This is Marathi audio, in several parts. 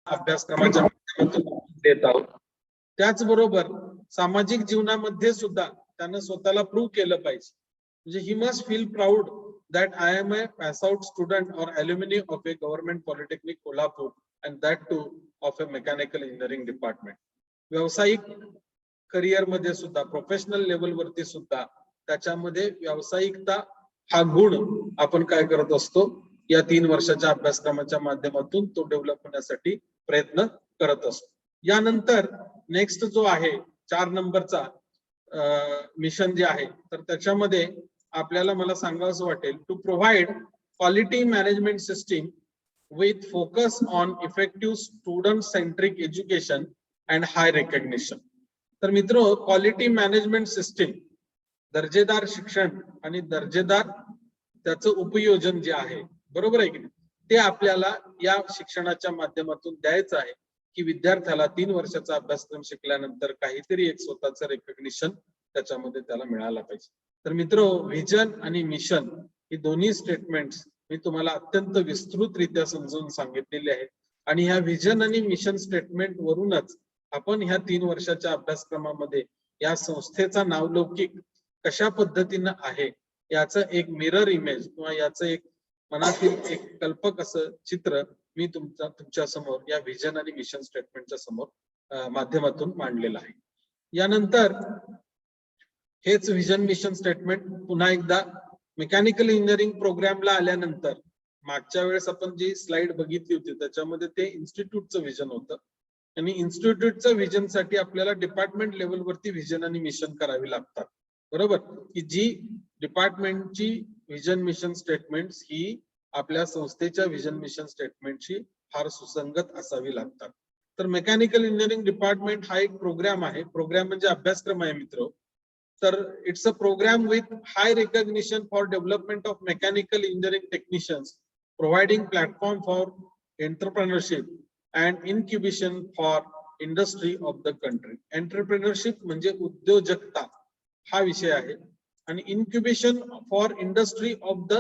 अभ्यासक्रमाच्या माध्यमातून देत आहोत. त्याचबरोबर सामाजिक जीवनामध्ये सुद्धा त्यानं स्वतःला प्रूव्ह केलं पाहिजे. म्हणजे he must feel proud that I am a pass out student or alumni of a government polytechnic Kolhapur and that too of a mechanical engineering department. व्यावसायिक करिअर मध्ये सुद्धा प्रोफेशनल लेवल वरती सुद्धा त्याच्यामध्ये व्यावसायिकता हा गुण आपण काय करत असतो या 3 वर्षाच्या अभ्यासक्रमाच्या माध्यमातून तो डेव्हलप होण्यासाठी प्रयत्न करत असतो. यानंतर नेक्स्ट जो आहे 4 नंबरचा मिशन जे आहे तर त्याच्यामध्ये आपल्याला मला सांगावंसं वाटेल to provide quality management system with focus on effective student centric education and high recognition. तर मित्र क्वालिटी मॅनेजमेंट सिस्टीम दर्जेदार शिक्षण आणि दर्जेदार त्याचं उपयोजन जे आहे बरोबर आहे की नाही ते आपल्याला या शिक्षणाच्या माध्यमातून द्यायचं आहे की विद्यार्थ्याला 3 वर्षाचा अभ्यासक्रम शिकल्यानंतर काहीतरी एक स्वतःचं रेकग्निशन त्याच्यामध्ये त्याला मिळाला पाहिजे. तर मित्र व्हिजन आणि मिशन ही दोन्ही स्टेटमेंट्स मी तुम्हाला अत्यंत विस्तृतरित्या समजून सांगितलेले आहेत आणि ह्या व्हिजन आणि मिशन स्टेटमेंट वरूनच आपण ह्या 3 वर्षाच्या अभ्यासक्रमामध्ये या संस्थेचा नावलौकिक कशा पद्धतीनं आहे याचं एक मिरर इमेज किंवा याचं एक मनातील एक कल्पक असं चित्र मी तुमच्या समोर या व्हिजन आणि मिशन स्टेटमेंटच्या समोर माध्यमातून मांडलेलं आहे. यानंतर हेच व्हिजन मिशन स्टेटमेंट पुन्हा एकदा मेकॅनिकल इंजिनिअरिंग प्रोग्रामला आल्यानंतर मागच्या वेळेस आपण जी स्लाइड बघितली होती त्याच्यामध्ये ते इन्स्टिट्यूटचं व्हिजन होतं आणि इन्स्टिट्यूटचं व्हिजन साठी आपल्याला डिपार्टमेंट लेवल वरती व्हिजन आणि मिशन करावी लागतात बरोबर की जी डिपार्टमेंटची व्हिजन मिशन स्टेटमेंट्स ही आपल्या संस्थेच्या व्हिजन मिशन स्टेटमेंटशी फार सुसंगत असावी लागतात. तर मेकॅनिकल इंजिनिअरिंग डिपार्टमेंट हा एक प्रोग्राम आहे. प्रोग्राम म्हणजे अभ्यासक्रम आहे मित्र. तर it's a programme with high recognition for development of mechanical engineering technicians providing platform for entrepreneurship and incubation for industry of the country. Entrepreneurship म्हणजे उद्योजकता हा विषय आहे आणि incubation for industry of the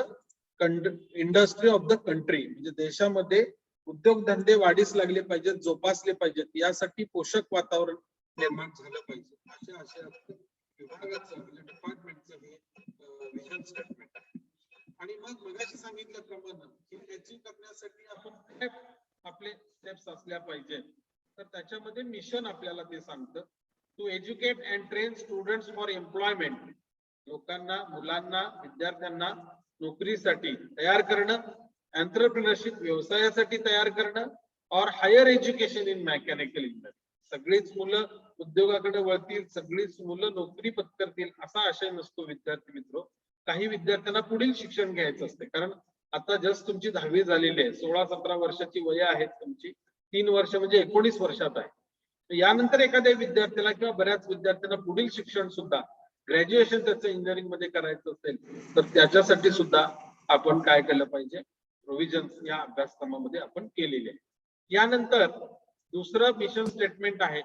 country म्हणजे देशामध्ये उद्योगधंदे वाढीस लागले पाहिजेत जोपासले पाहिजेत यासाठी पोषक वातावरण निर्माण झालं पाहिजे अशा विभागाचं म्हणजे डिपार्टमेंटचं हे विजन स्टेटमेंट आहे. आणि मग मगाशी सांगितल्याप्रमाणे हे अचीव्ह करण्यासाठी आपण आपले स्टेप्स असल्या पाहिजे. तर त्याच्यामध्ये मिशन आपल्याला ते सांगतं to educate and train students for employment. लोकांना मुलांना विद्यार्थ्यांना नोकरीसाठी तयार करणं, एंटरप्रेन्योरशिप व्यवसायासाठी तयार करणं और higher education in mechanical engineering. सगळीच मुलं उद्योगाकडे वळतील सगळीच मुलं नोकरी पत्करतील असा आशय नसतो विद्यार्थी मित्र. काही विद्यार्थ्यांना पुढील शिक्षण घ्यायचं असते कारण आता जस्ट तुमची 10वी झालेली आहे 16-17 वर्षाची वय आहेत तुमची 3 वर्ष म्हणजे 19 वर्षात आहे. यानंतर एखाद्या विद्यार्थ्याला किंवा बऱ्याच विद्यार्थ्यांना पुढील शिक्षण सुद्धा ग्रॅज्युएशन त्याचं इंजिनिअरिंग मध्ये करायचं असेल तर त्याच्यासाठी सुद्धा आपण काय केलं पाहिजे प्रोव्हिजन या अभ्यासक्रमामध्ये आपण केलेले आहे. यानंतर दुसरं मिशन स्टेटमेंट आहे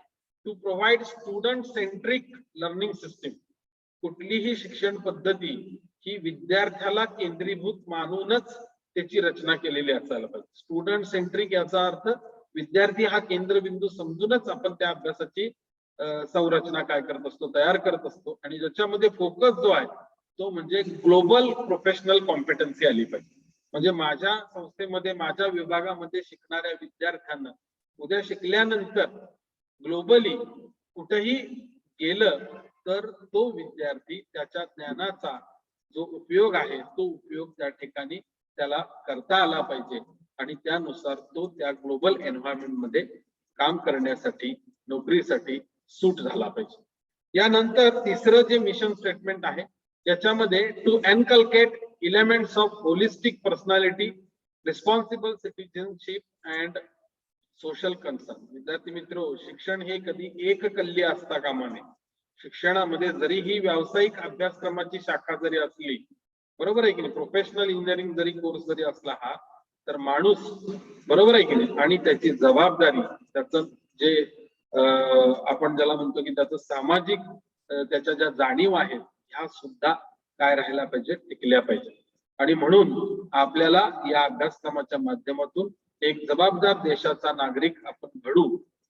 to provide student centric learning system. कुठलीही शिक्षण पद्धती ही विद्यार्थ्याला केंद्रीभूत मानूनच त्याची रचना केलेली असायला पाहिजे. स्टुडंट सेंट्रिक याचा अर्थ विद्यार्थी हा केंद्रबिंदू समजूनच आपण त्या अभ्यासाची संरचना काय करत असतो तयार करत असतो आणि ज्याच्यामध्ये फोकस जो आहे तो म्हणजे ग्लोबल प्रोफेशनल कॉम्पिटन्सी आली पाहिजे. म्हणजे माझ्या संस्थेमध्ये माझ्या विभागामध्ये शिकणाऱ्या विद्यार्थ्यांना उद्या शिकल्यानंतर ग्लोबली कुठेही गेलं तर तो विद्यार्थी त्याच्या ज्ञानाचा जो उपयोग आहे तो उपयोग त्या ठिकाणी त्याला करता आला पाहिजे आणि त्यानुसार तो त्या ग्लोबल एन्व्हायरमेंट मध्ये काम करण्यासाठी नोकरीसाठी सूट झाला पाहिजे. यानंतर तिसरं जे मिशन स्टेटमेंट आहे त्याच्यामध्ये to inculcate elements of holistic personality responsible citizenship and social concern. विद्यार्थी मित्र शिक्षण हे कधी एक कल्ली असता कामा नये. शिक्षणामध्ये जरी ही व्यावसायिक अभ्यासक्रमाची शाखा जरी असली बरोबर आहे की नाही प्रोफेशनल इंजिनिअरिंग जरी कोर्स जरी असला हा तर माणूस बरोबर आहे की नाही आणि त्याची जबाबदारी त्याचं जे आपण ज्याला म्हणतो की त्याचं सामाजिक त्याच्या ज्या जाणीव आहेत ह्या सुद्धा काय राहायला पाहिजे टिकल्या पाहिजे. आणि म्हणून आपल्याला या अभ्यासक्रमाच्या माध्यमातून एक जबाबदार देशाचा नागरिक आपण घडू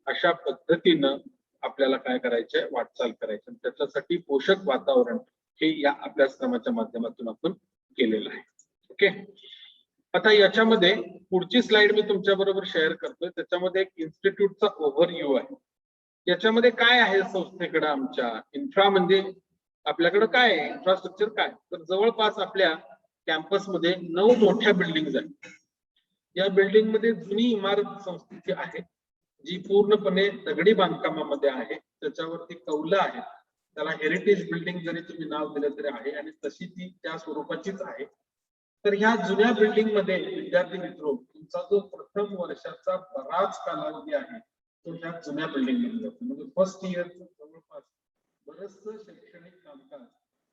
अशा पद्धतीनं आपल्याला काय करायचंय, वाटचाल करायची. त्याच्यासाठी पोषक वातावरण हे या अभ्यासक्रमाच्या माध्यमातून आपण केलेलं आहे. ओके, आता याच्यामध्ये पुढची स्लाइड मी तुमच्या बरोबर शेअर करतोय. त्याच्यामध्ये एक इन्स्टिट्यूटचा ओव्हरव्ह्यू आहे. याच्यामध्ये काय आहे संस्थेकडे, आमच्या इन्फ्रा म्हणजे आपल्याकडे काय आहे, इन्फ्रास्ट्रक्चर काय, तर जवळपास आपल्या कॅम्पसमध्ये 9 मोठ्या बिल्डिंग आहेत. या बिल्डिंग मध्ये जुनी इमारत संस्थेची आहे, जी पूर्णपणे दगडी बांधकामामध्ये आहे. त्याच्यावरती कौलं आहे. त्याला हेरिटेज बिल्डिंग जरी तुम्ही नाव दिलं तरी आहे, आणि तशी ती त्या स्वरूपाचीच आहे. तर ह्या जुन्या बिल्डिंग मध्ये विद्यार्थी मित्र, तुमचा जो प्रथम वर्षाचा बराच कालावधी आहे तो ह्या जुन्या बिल्डिंग मध्ये जातो. म्हणजे फर्स्ट इयरचं जवळपास बरंचसं शैक्षणिक कामकाज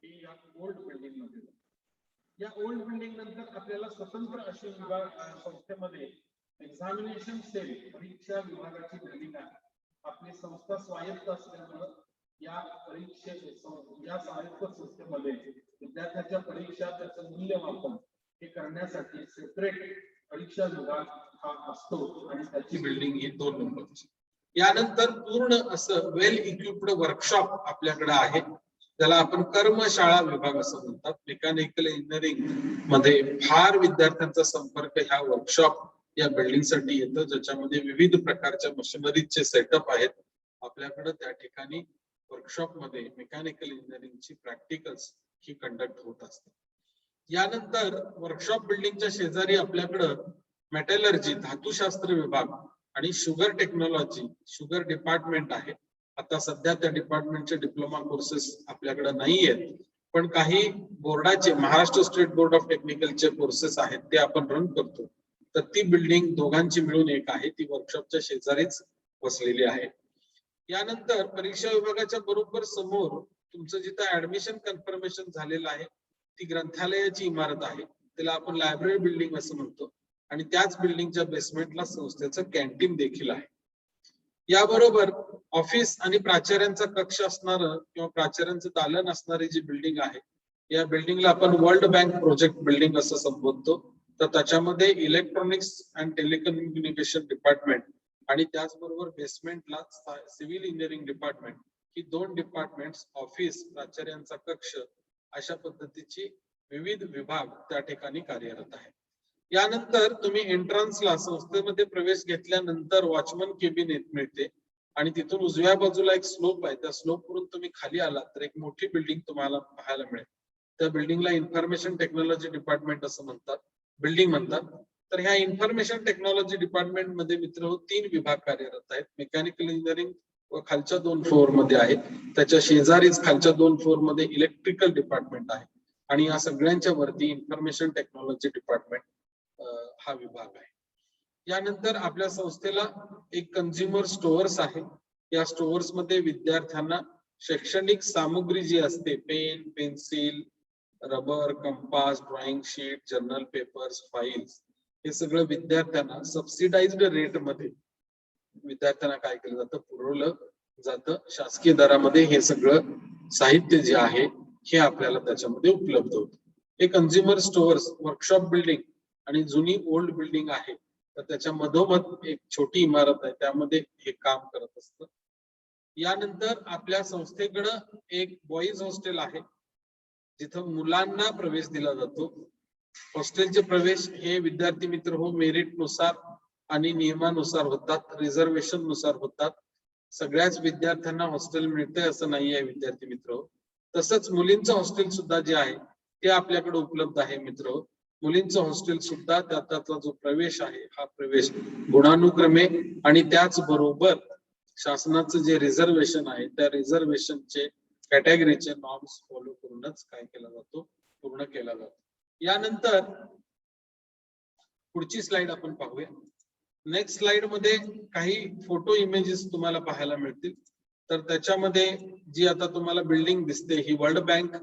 हे या ओल्ड बिल्डिंग मध्ये जातं. या ओल्ड बिल्डिंग नंतर आपल्याला स्वतंत्र अशी विभाग संस्थेमध्ये एक्झामिनेशन सेल, परीक्षा विभागाची बिल्डिंग आहे. आपली संस्था स्वायत्त असल्यामुळं या या स्वायत्त संस्थेमध्ये विद्यार्थ्यांच्या परीक्षा, त्याचं मूल्यमापन हे करण्यासाठी सेपरेट परीक्षा विभाग हा असतो, आणि त्याची बिल्डिंग ही 2 नंबरची. यानंतर पूर्ण असं वेल इक्विप्ड वर्कशॉप आपल्याकडे आहे. त्याला आपण कर्मशाळा विभाग असं म्हणतात. मेकॅनिकल इंजिनिअरिंग मध्ये फार विद्यार्थ्यांचा संपर्क ह्या वर्कशॉप या बिल्डिंग साठी येतं, ज्याच्यामध्ये विविध प्रकारच्या मशिनरीजचे सेटअप आहेत. आपल्याकडे त्या ठिकाणी वर्कशॉप मध्ये मेकॅनिकल इंजिनिअरिंगची प्रॅक्टिकल्स ही कंडक्ट होत असतात. यानंतर वर्कशॉप बिल्डिंगच्या शेजारी आपल्याकडं मेटलर्जी, धातुशास्त्र विभाग आणि शुगर टेक्नॉलॉजी, शुगर डिपार्टमेंट आहे. आता सध्या त्या डिपार्टमेंटचे डिप्लोमा कोर्सेस आपल्याकडे नाही आहेत, पण काही बोर्डाचे, महाराष्ट्र स्टेट बोर्ड ऑफ टेक्निकलचे कोर्सेस आहेत ते आपण रन करतो. तर ती बिल्डिंग दोघांची मिळून एक आहे, ती वर्कशॉपच्या शेजारीच वसलेली आहे. यानंतर परीक्षा विभागाच्या बरोबर समोर तुमचं जिथं ऍडमिशन कन्फर्मेशन झालेलं आहे ती ग्रंथालयाची इमारत आहे. त्याला आपण लायब्ररी बिल्डिंग असं म्हणतो, आणि त्याच बिल्डिंगच्या बेसमेंटला संस्थेचं कॅन्टीन देखील आहे. याबरोबर ऑफिस आणि प्राचार्यांचा कक्ष असणारं किंवा प्राचार्यांचं दालन असणारी जी बिल्डिंग आहे, या बिल्डिंगला आपण वर्ल्ड बँक प्रोजेक्ट बिल्डिंग असं संबोधतो. तर त्याच्यामध्ये इलेक्ट्रॉनिक्स अँड टेलिकम्युनिकेशन डिपार्टमेंट आणि त्याचबरोबर बेसमेंटला सिव्हिल इंजिनिअरिंग डिपार्टमेंट, ही 2 डिपार्टमेंट्स, ऑफिस, प्राचार्यांचा कक्ष, अशा पद्धतीची विविध विभाग त्या ठिकाणी कार्यरत आहे. यानंतर तुम्ही एंट्रन्सला संस्थेमध्ये प्रवेश घेतल्यानंतर वॉचमन केबिन मिळते, आणि तिथून उजव्या बाजूला एक स्लोप आहे. त्या स्लोप वरून तुम्ही खाली आलात तर एक मोठी बिल्डिंग तुम्हाला पाहायला मिळेल. त्या बिल्डिंगला इन्फॉर्मेशन टेक्नॉलॉजी डिपार्टमेंट असं म्हणतात, बिल्डिंग म्हणतात. तर ह्या इन्फॉर्मेशन टेक्नॉलॉजी डिपार्टमेंट मध्ये मित्र 3 विभाग कार्यरत आहेत. मेकॅनिकल इंजिनिअरिंग व खालच्या 2 फ्लोअर मध्ये आहे. त्याच्या शेजारीच खालच्या 2 फ्लोअर मध्ये इलेक्ट्रिकल डिपार्टमेंट आहे, आणि या सगळ्यांच्या वरती इन्फॉर्मेशन टेक्नॉलॉजी डिपार्टमेंट हा विभाग आहे. यानंतर आपल्या संस्थेला एक कंझ्युमर स्टोअर्स आहे. या स्टोअर्स मध्ये विद्यार्थ्यांना शैक्षणिक सामुग्री जी असते, pen, pencil, rubber, compass, drawing sheet, journal papers, files, हे सगळं विद्यार्थ्यांना सबसिडाइज्ड रेट मध्ये विद्यार्थ्यांना काय केलं जातं, पुरवलं जातं. शासकीय दरामध्ये हे सगळं साहित्य जे आहे हे आपल्याला त्याच्यामध्ये उपलब्ध होतं. हे कंझ्युमर स्टोअर्स, वर्कशॉप बिल्डिंग आणि जुनी ओल्ड बिल्डिंग आहे. तर त्याच्या मधोमध एक छोटी इमारत आहे, त्यामध्ये हे काम करत असतं. यानंतर आपल्या संस्थेकडं एक बॉईज हॉस्टेल आहे, जिथं मुलांना प्रवेश दिला जातो. हॉस्टेलचे प्रवेश हे विद्यार्थी मित्र हो मेरिट नुसार आणि नियमानुसार होतात, रिझर्वेशन नुसार होतात. सगळ्याच विद्यार्थ्यांना हॉस्टेल मिळतंय असं नाही आहे विद्यार्थी मित्र. तसंच मुलींचं हॉस्टेल सुद्धा जे आहे ते आपल्याकडे उपलब्ध आहे मित्र. मुलींचं हॉस्टेल सुद्धा त्याचा जो प्रवेश आहे हा प्रवेश गुणानुक्रमे आणि त्याचबरोबर शासनाचं जे रिझर्वेशन आहे त्या रिझर्वेशनचे कॅटेगरीचे नॉर्म्स फॉलो करूनच काय केला जातो, पूर्ण केला जातो. यानंतर पुढची स्लाइड आपण पाहूया. नेक्स्ट स्लाइड मध्ये काही फोटो इमेजेस तुम्हाला पाहायला मिळतील. तर त्याच्यामध्ये जी आता तुम्हाला बिल्डिंग दिसते ही वर्ल्ड बँक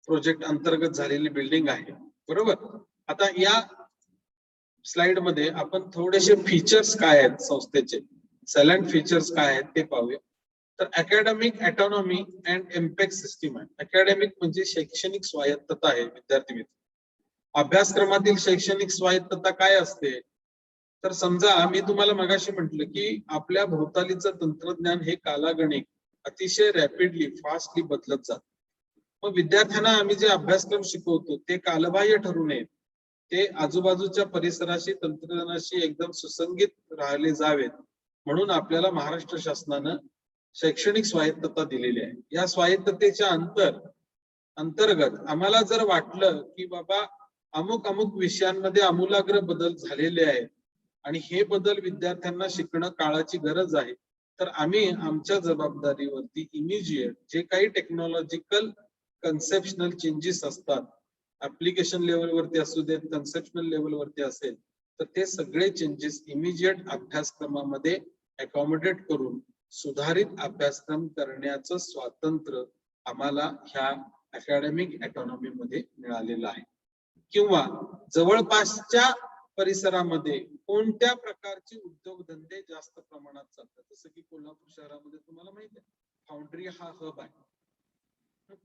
प्रोजेक्ट अंतर्गत झालेली बिल्डिंग आहे, बरोबर. आता या स्लाइड मध्ये आपण थोडेसे फीचर्स काय आहेत संस्थेचे, सॅलंट फीचर्स काय आहेत ते पाहूया. तर academic autonomy and impact system आहे. अकॅडमिक म्हणजे शैक्षणिक स्वायत्तता आहे विद्यार्थी मित्र. अभ्यासक्रमातील शैक्षणिक स्वायत्तता काय असते, तर समजा मी तुम्हाला मगाशी म्हटलं की आपल्या भोवतालीचं तंत्रज्ञान हे कालागणिक अतिशय रॅपिडली फास्टली बदलत जात. मग विद्यार्थ्यांना आम्ही जे अभ्यासक्रम शिकवतो ते कालबाह्य ठरू नये, ते आजूबाजूच्या परिसराशी तंत्रज्ञानाशी एकदम सुसंगीत राहिले जावेत, म्हणून आपल्याला महाराष्ट्र शासनानं शैक्षणिक स्वायत्तता दिलेली आहे. या स्वायत्ततेच्या अंतर्गत आम्हाला जर वाटलं की बाबा अमुक अमुक विषयांमध्ये आमूलाग्र बदल झालेले आहेत आणि हे बदल विद्यार्थ्यांना शिकणं काळाची गरज आहे, तर आम्ही आमच्या जबाबदारीवरती इमिजिएट जे काही टेक्नॉलॉजिकल कन्सेप्शनल चेंजेस असतात, ऍप्लिकेशन लेवलवरती असू देत, कन्सेप्शनल लेवलवरती असेल, तर ते सगळे चेंजेस इमिजिएट अभ्यासक्रमामध्ये अकॉमोडेट करून सुधारित अभ्यासक्रम करण्याचं स्वातंत्र्य आम्हाला ह्या अकॅडमिक ऑटोनॉमी मध्ये मिळालेलं आहे. किंवा जवळपासच्या परिसरामध्ये कोणत्या प्रकारचे उद्योगधंदे जास्त प्रमाणात चालतात, जसं की कोल्हापूर शहरामध्ये तुम्हाला माहिती आहे फाउंड्री हा हब आहे.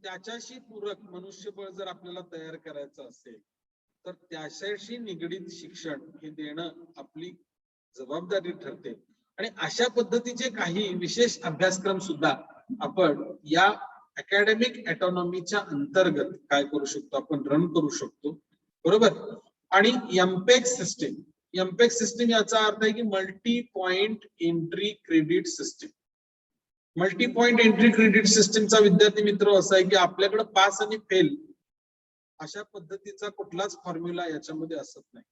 त्याच्याशी पूरक मनुष्यबळ जर आपल्याला तयार करायचं असेल तर त्याच्याशी निगडीत शिक्षण हे देणं आपली जबाबदारी ठरते. आणि अशा पद्धतीचे काही विशेष अभ्यासक्रम सुद्धा आपण या अकॅडमिक ऑटोनॉमीच्या अंतर्गत काय करू शकतो, आपण रन करू शकतो, बरोबर. आणि एमपेक्स सिस्टीम याचा अर्थ आहे की multi point entry credit system. Multi point entry credit सिस्टीमचा विद्यार्थी मित्र असा आहे की आपल्याकडे पास आणि फेल अशा पद्धतीचा कुठलाच फॉर्म्युला याच्यामध्ये असत नाही.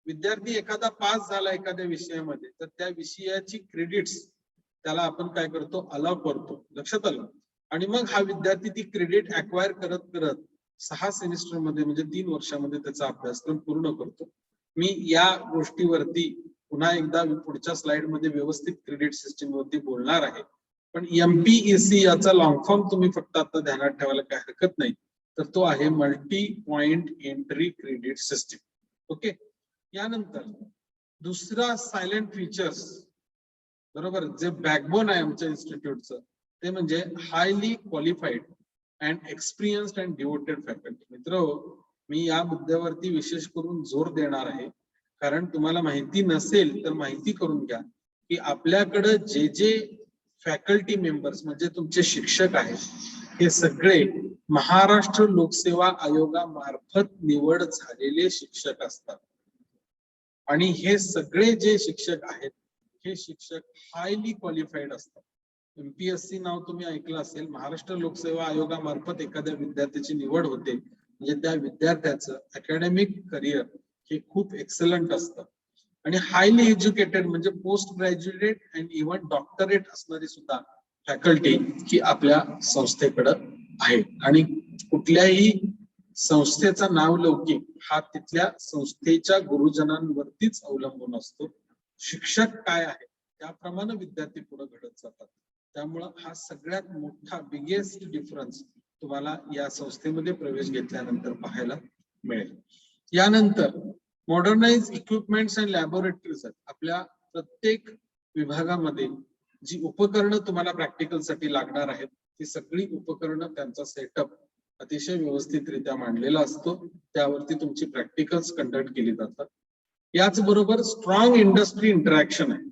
विद्यार्थी एखादा पास झाला एखाद्या विषयामध्ये तर त्या विषयाची क्रेडिट्स त्याला आपण काय करतो, अलाव करतो, लक्षात आलं. आणि मग हा विद्यार्थी ती क्रेडिट अक्वायर करत करत 6 सेमिस्टर मध्ये म्हणजे 3 वर्षामध्ये त्याचा अभ्यासक्रम पूर्ण करतो. मी या गोष्टीवरती पुन्हा एकदा पुढच्या स्लाइड मध्ये व्यवस्थित क्रेडिट सिस्टीम वरती बोलणार आहे. पण एमपीईसी याचा लॉंग फॉर्म तुम्ही फक्त आता ध्यानात ठेवायला काही हरकत नाही, तर तो आहे multi point entry credit system. Okay. यानंतर दुसरा सायलेंट फीचर्स, बरोबर, जे बॅकबोन आहे आमच्या इन्स्टिट्यूटचं, ते म्हणजे highly qualified and experienced and devoted faculty. मित्र, मी या मुद्द्यावरती विशेष करून जोर देणार आहे, कारण तुम्हाला माहिती नसेल तर माहिती करून घ्या की आपल्याकडे जे जे फॅकल्टी मेंबर्स म्हणजे तुमचे शिक्षक आहेत हे सगळे महाराष्ट्र लोकसेवा आयोगामार्फत निवड झालेले शिक्षक असतात. आणि हे सगळे जे शिक्षक आहेत हे शिक्षक हायली क्वालिफाईड असतात. एमपीएससी नाव तुम्ही ऐकलं असेल, महाराष्ट्र लोकसेवा आयोगामार्फत एखाद्या विद्यार्थ्याची निवड होते म्हणजे त्या विद्यार्थ्याचं अकॅडमिक करिअर हे खूप एक्सलंट असतं. आणि हायली एज्युकेटेड म्हणजे post graduate and even doctorate असणारी सुद्धा फॅकल्टी ही आपल्या संस्थेकडे आहे. आणि कुठल्याही संस्थेचा नावलौकिक हा तिथल्या संस्थेच्या गुरुजनांवरतीच अवलंबून असतो. शिक्षक काय आहे त्याप्रमाणे विद्यार्थी पुढे घडत जातात. त्यामुळं हा सगळ्यात मोठा बिगेस्ट डिफरन्स तुम्हाला या संस्थेमध्ये प्रवेश घेतल्यानंतर पाहायला मिळेल. यानंतर मॉडर्नाइज इक्विपमेंट्स अँड लॅबोरेटरीज आहेत. आपल्या प्रत्येक विभागामध्ये जी उपकरणं तुम्हाला प्रॅक्टिकल साठी लागणार आहेत ती सगळी उपकरणं त्यांचा सेटअप अतिशय व्यवस्थितरित्या मांडलेला असतो, त्यावरती तुमची प्रॅक्टिकल्स कंडक्ट केली जातात. याचबरोबर स्ट्रॉंग इंडस्ट्री इंटरॅक्शन आहे.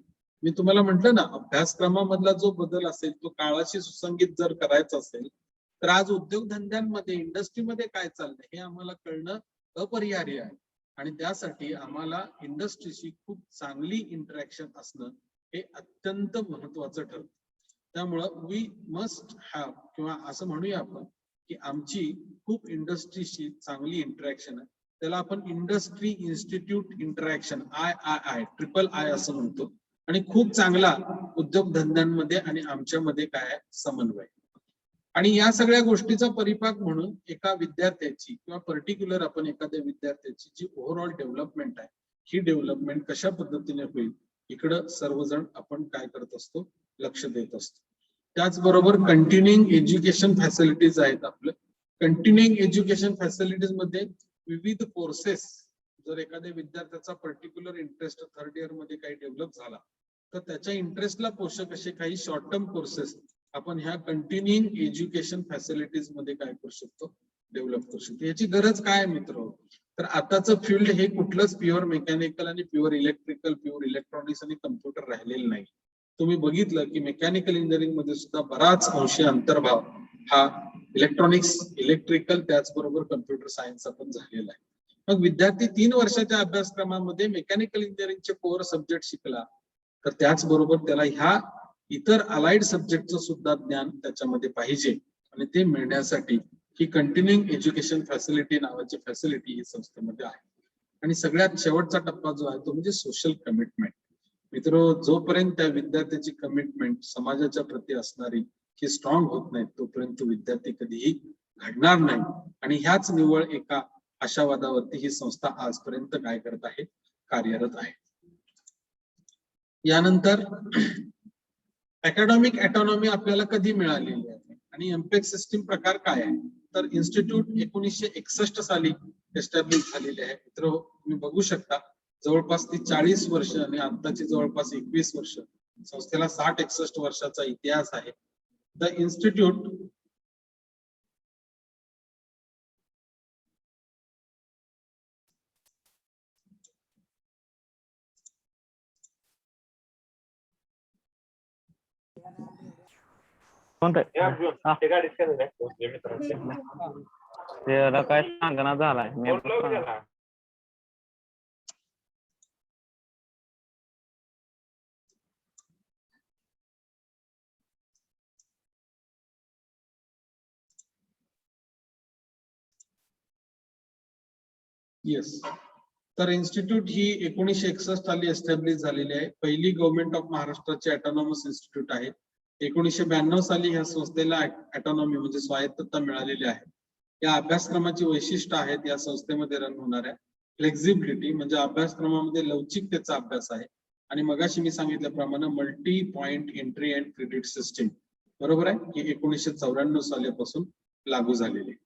मी तुम्हाला म्हटलं ना, अभ्यासक्रमामधला जो बदल असेल तो काळाशी सुसंगीत जर करायचा असेल तर आज उद्योगधंद्यांमध्ये इंडस्ट्रीमध्ये काय चाललंय हे आम्हाला कळणं अपरिहार्य आहे. आणि त्यासाठी आम्हाला इंडस्ट्रीशी खूप चांगली इंटरॅक्शन असणं हे अत्यंत महत्वाचं ठरतं. त्यामुळं वी मस्ट हॅव, किंवा असं म्हणूया आपण की आमची खूप इंडस्ट्रीशी चांगली इंटरॅक्शन आहे. त्याला आपण इंडस्ट्री इन्स्टिट्यूट इंटरॅक्शन III असं म्हणतो. आणि खूप चांगला उद्योगधंद्यांमध्ये आणि आमच्यामध्ये काय समन्वय. आणि या सगळ्या गोष्टीचा परिपाक म्हणून एका विद्यार्थ्याची किंवा पर्टिक्युलर आपण एखाद्या विद्यार्थ्याची जी ओव्हरऑल डेव्हलपमेंट आहे ही डेव्हलपमेंट कशा पद्धतीने होईल इकडं सर्वजण आपण काय करत असतो, लक्ष देत असतो. त्याचबरोबर कंटिन्युइंग एज्युकेशन फॅसिलिटीज आहेत. आपलं कंटिन्युइंग एज्युकेशन फॅसिलिटीज मध्ये विविध कोर्सेस, जर एखाद्या विद्यार्थ्याचा पर्टिक्युलर इंटरेस्ट 3rd इयर मध्ये काही डेव्हलप झाला तर त्याच्या इंटरेस्टला पोषक असे काही शॉर्ट टर्म कोर्सेस आपण ह्या कंटिन्युइंग एज्युकेशन फॅसिलिटीज मध्ये काय करू शकतो, डेव्हलप करू शकतो. याची गरज काय आहे मित्र, तर आताचं फील्ड हे कुठलंच प्युअर मेकॅनिकल आणि प्युअर इलेक्ट्रिकल, प्युअर इलेक्ट्रॉनिक्स आणि कम्प्युटर राहिलेलं नाही. तुम्ही बघितलं की मेकॅनिकल इंजिनिअरिंग मध्ये सुद्धा बराच अंशी अंतर्भाव हा इलेक्ट्रॉनिक्स, इलेक्ट्रिकल त्याचबरोबर कम्प्युटर सायन्सचा पण झालेला आहे. मग विद्यार्थी 3 वर्षाच्या अभ्यासक्रमामध्ये मेकॅनिकल इंजिनिअरिंगचे कोर सब्जेक्ट शिकला तर त्याचबरोबर त्याला ह्या इतर अलाइड सब्जेक्टचं सुद्धा ज्ञान त्याच्यामध्ये पाहिजे आणि ते मिळण्यासाठी ही कंटिन्युइंग एज्युकेशन फॅसिलिटी नावाची फॅसिलिटी ही संस्थेमध्ये आहे. आणि सगळ्यात शेवटचा टप्पा जो आहे तो म्हणजे सोशल कमिटमेंट. मित्र, जोपर्यंत त्या विद्यार्थ्याची कमिटमेंट समाजाच्या प्रती असणारी ही स्ट्रॉंग होत नाही तोपर्यंत विद्यार्थी कधीही घडणार नाही. आणि ह्याच निव्वळ एका आशावादावरती ही संस्था आजपर्यंत काय करत आहे, कार्यरत आहे. यानंतर अकॅडमिक ऑटोनॉमी आपल्याला कधी मिळालेली आहे आणि एमपेक सिस्टीम प्रकार काय आहे? तर इन्स्टिट्यूट 1961 साली एस्टॅब्लिश झालेले आहे. मित्र, तुम्ही बघू शकता जवळपास ती 40 वर्ष आणि आताची जवळपास 21 वर्ष. संस्थेला 60-61 वर्षाचा इतिहास आहे. द इन्स्टिट्यूट काय सांगणं झालाय येस. तर इन्स्टिट्यूट ही 1961 साली एस्टॅब्लिश झालेली आहे. पहिली गव्हर्नमेंट ऑफ महाराष्ट्राची ऑटोनॉमस इन्स्टिट्यूट आहे. 1992 साली ह्या संस्थेला ऑटोनॉमी म्हणजे स्वायत्तता मिळालेली आहे. या अभ्यासक्रमाची वैशिष्ट्य आहेत या संस्थेमध्ये रन होणाऱ्या फ्लेक्झिबिलिटी म्हणजे अभ्यासक्रमामध्ये लवचिकतेचा अभ्यास आहे आणि मगाशी मी सांगितल्याप्रमाणे multi point entry and credit system बरोबर आहे की 1994 सालापासून लागू झालेली आहे.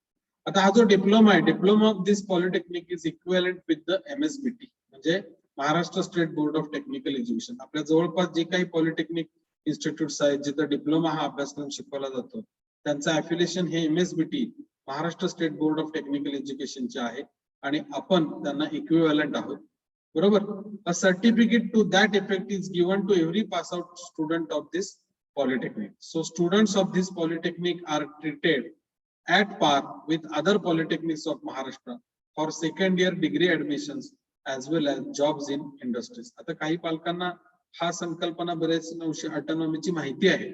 आता हा जो डिप्लोमा आहे, diploma of this polytechnic is equivalent with the MSBT म्हणजे Maharashtra state board of technical education. आपल्या जवळपास जे काही पॉलिटेक्निक इन्स्टिट्यूट्स आहेत जिथं डिप्लोमा हा अभ्यासक्रम शिकवला जातो त्यांचं अफिलिएशन हे MSBT Maharashtra state board of technical एज्युकेशनचे आहे आणि आपण त्यांना इक्विव्हॅलंट आहोत बरोबर. A certificate to that effect is given to every pass out student of this polytechnic. So students of this polytechnic are treated at par with other polytechnics of Maharashtra for second year degree admissions as well as jobs in industries. आता काही पालकांना हा संकल्पना बरेच ऑटोनॉमीची माहिती आहे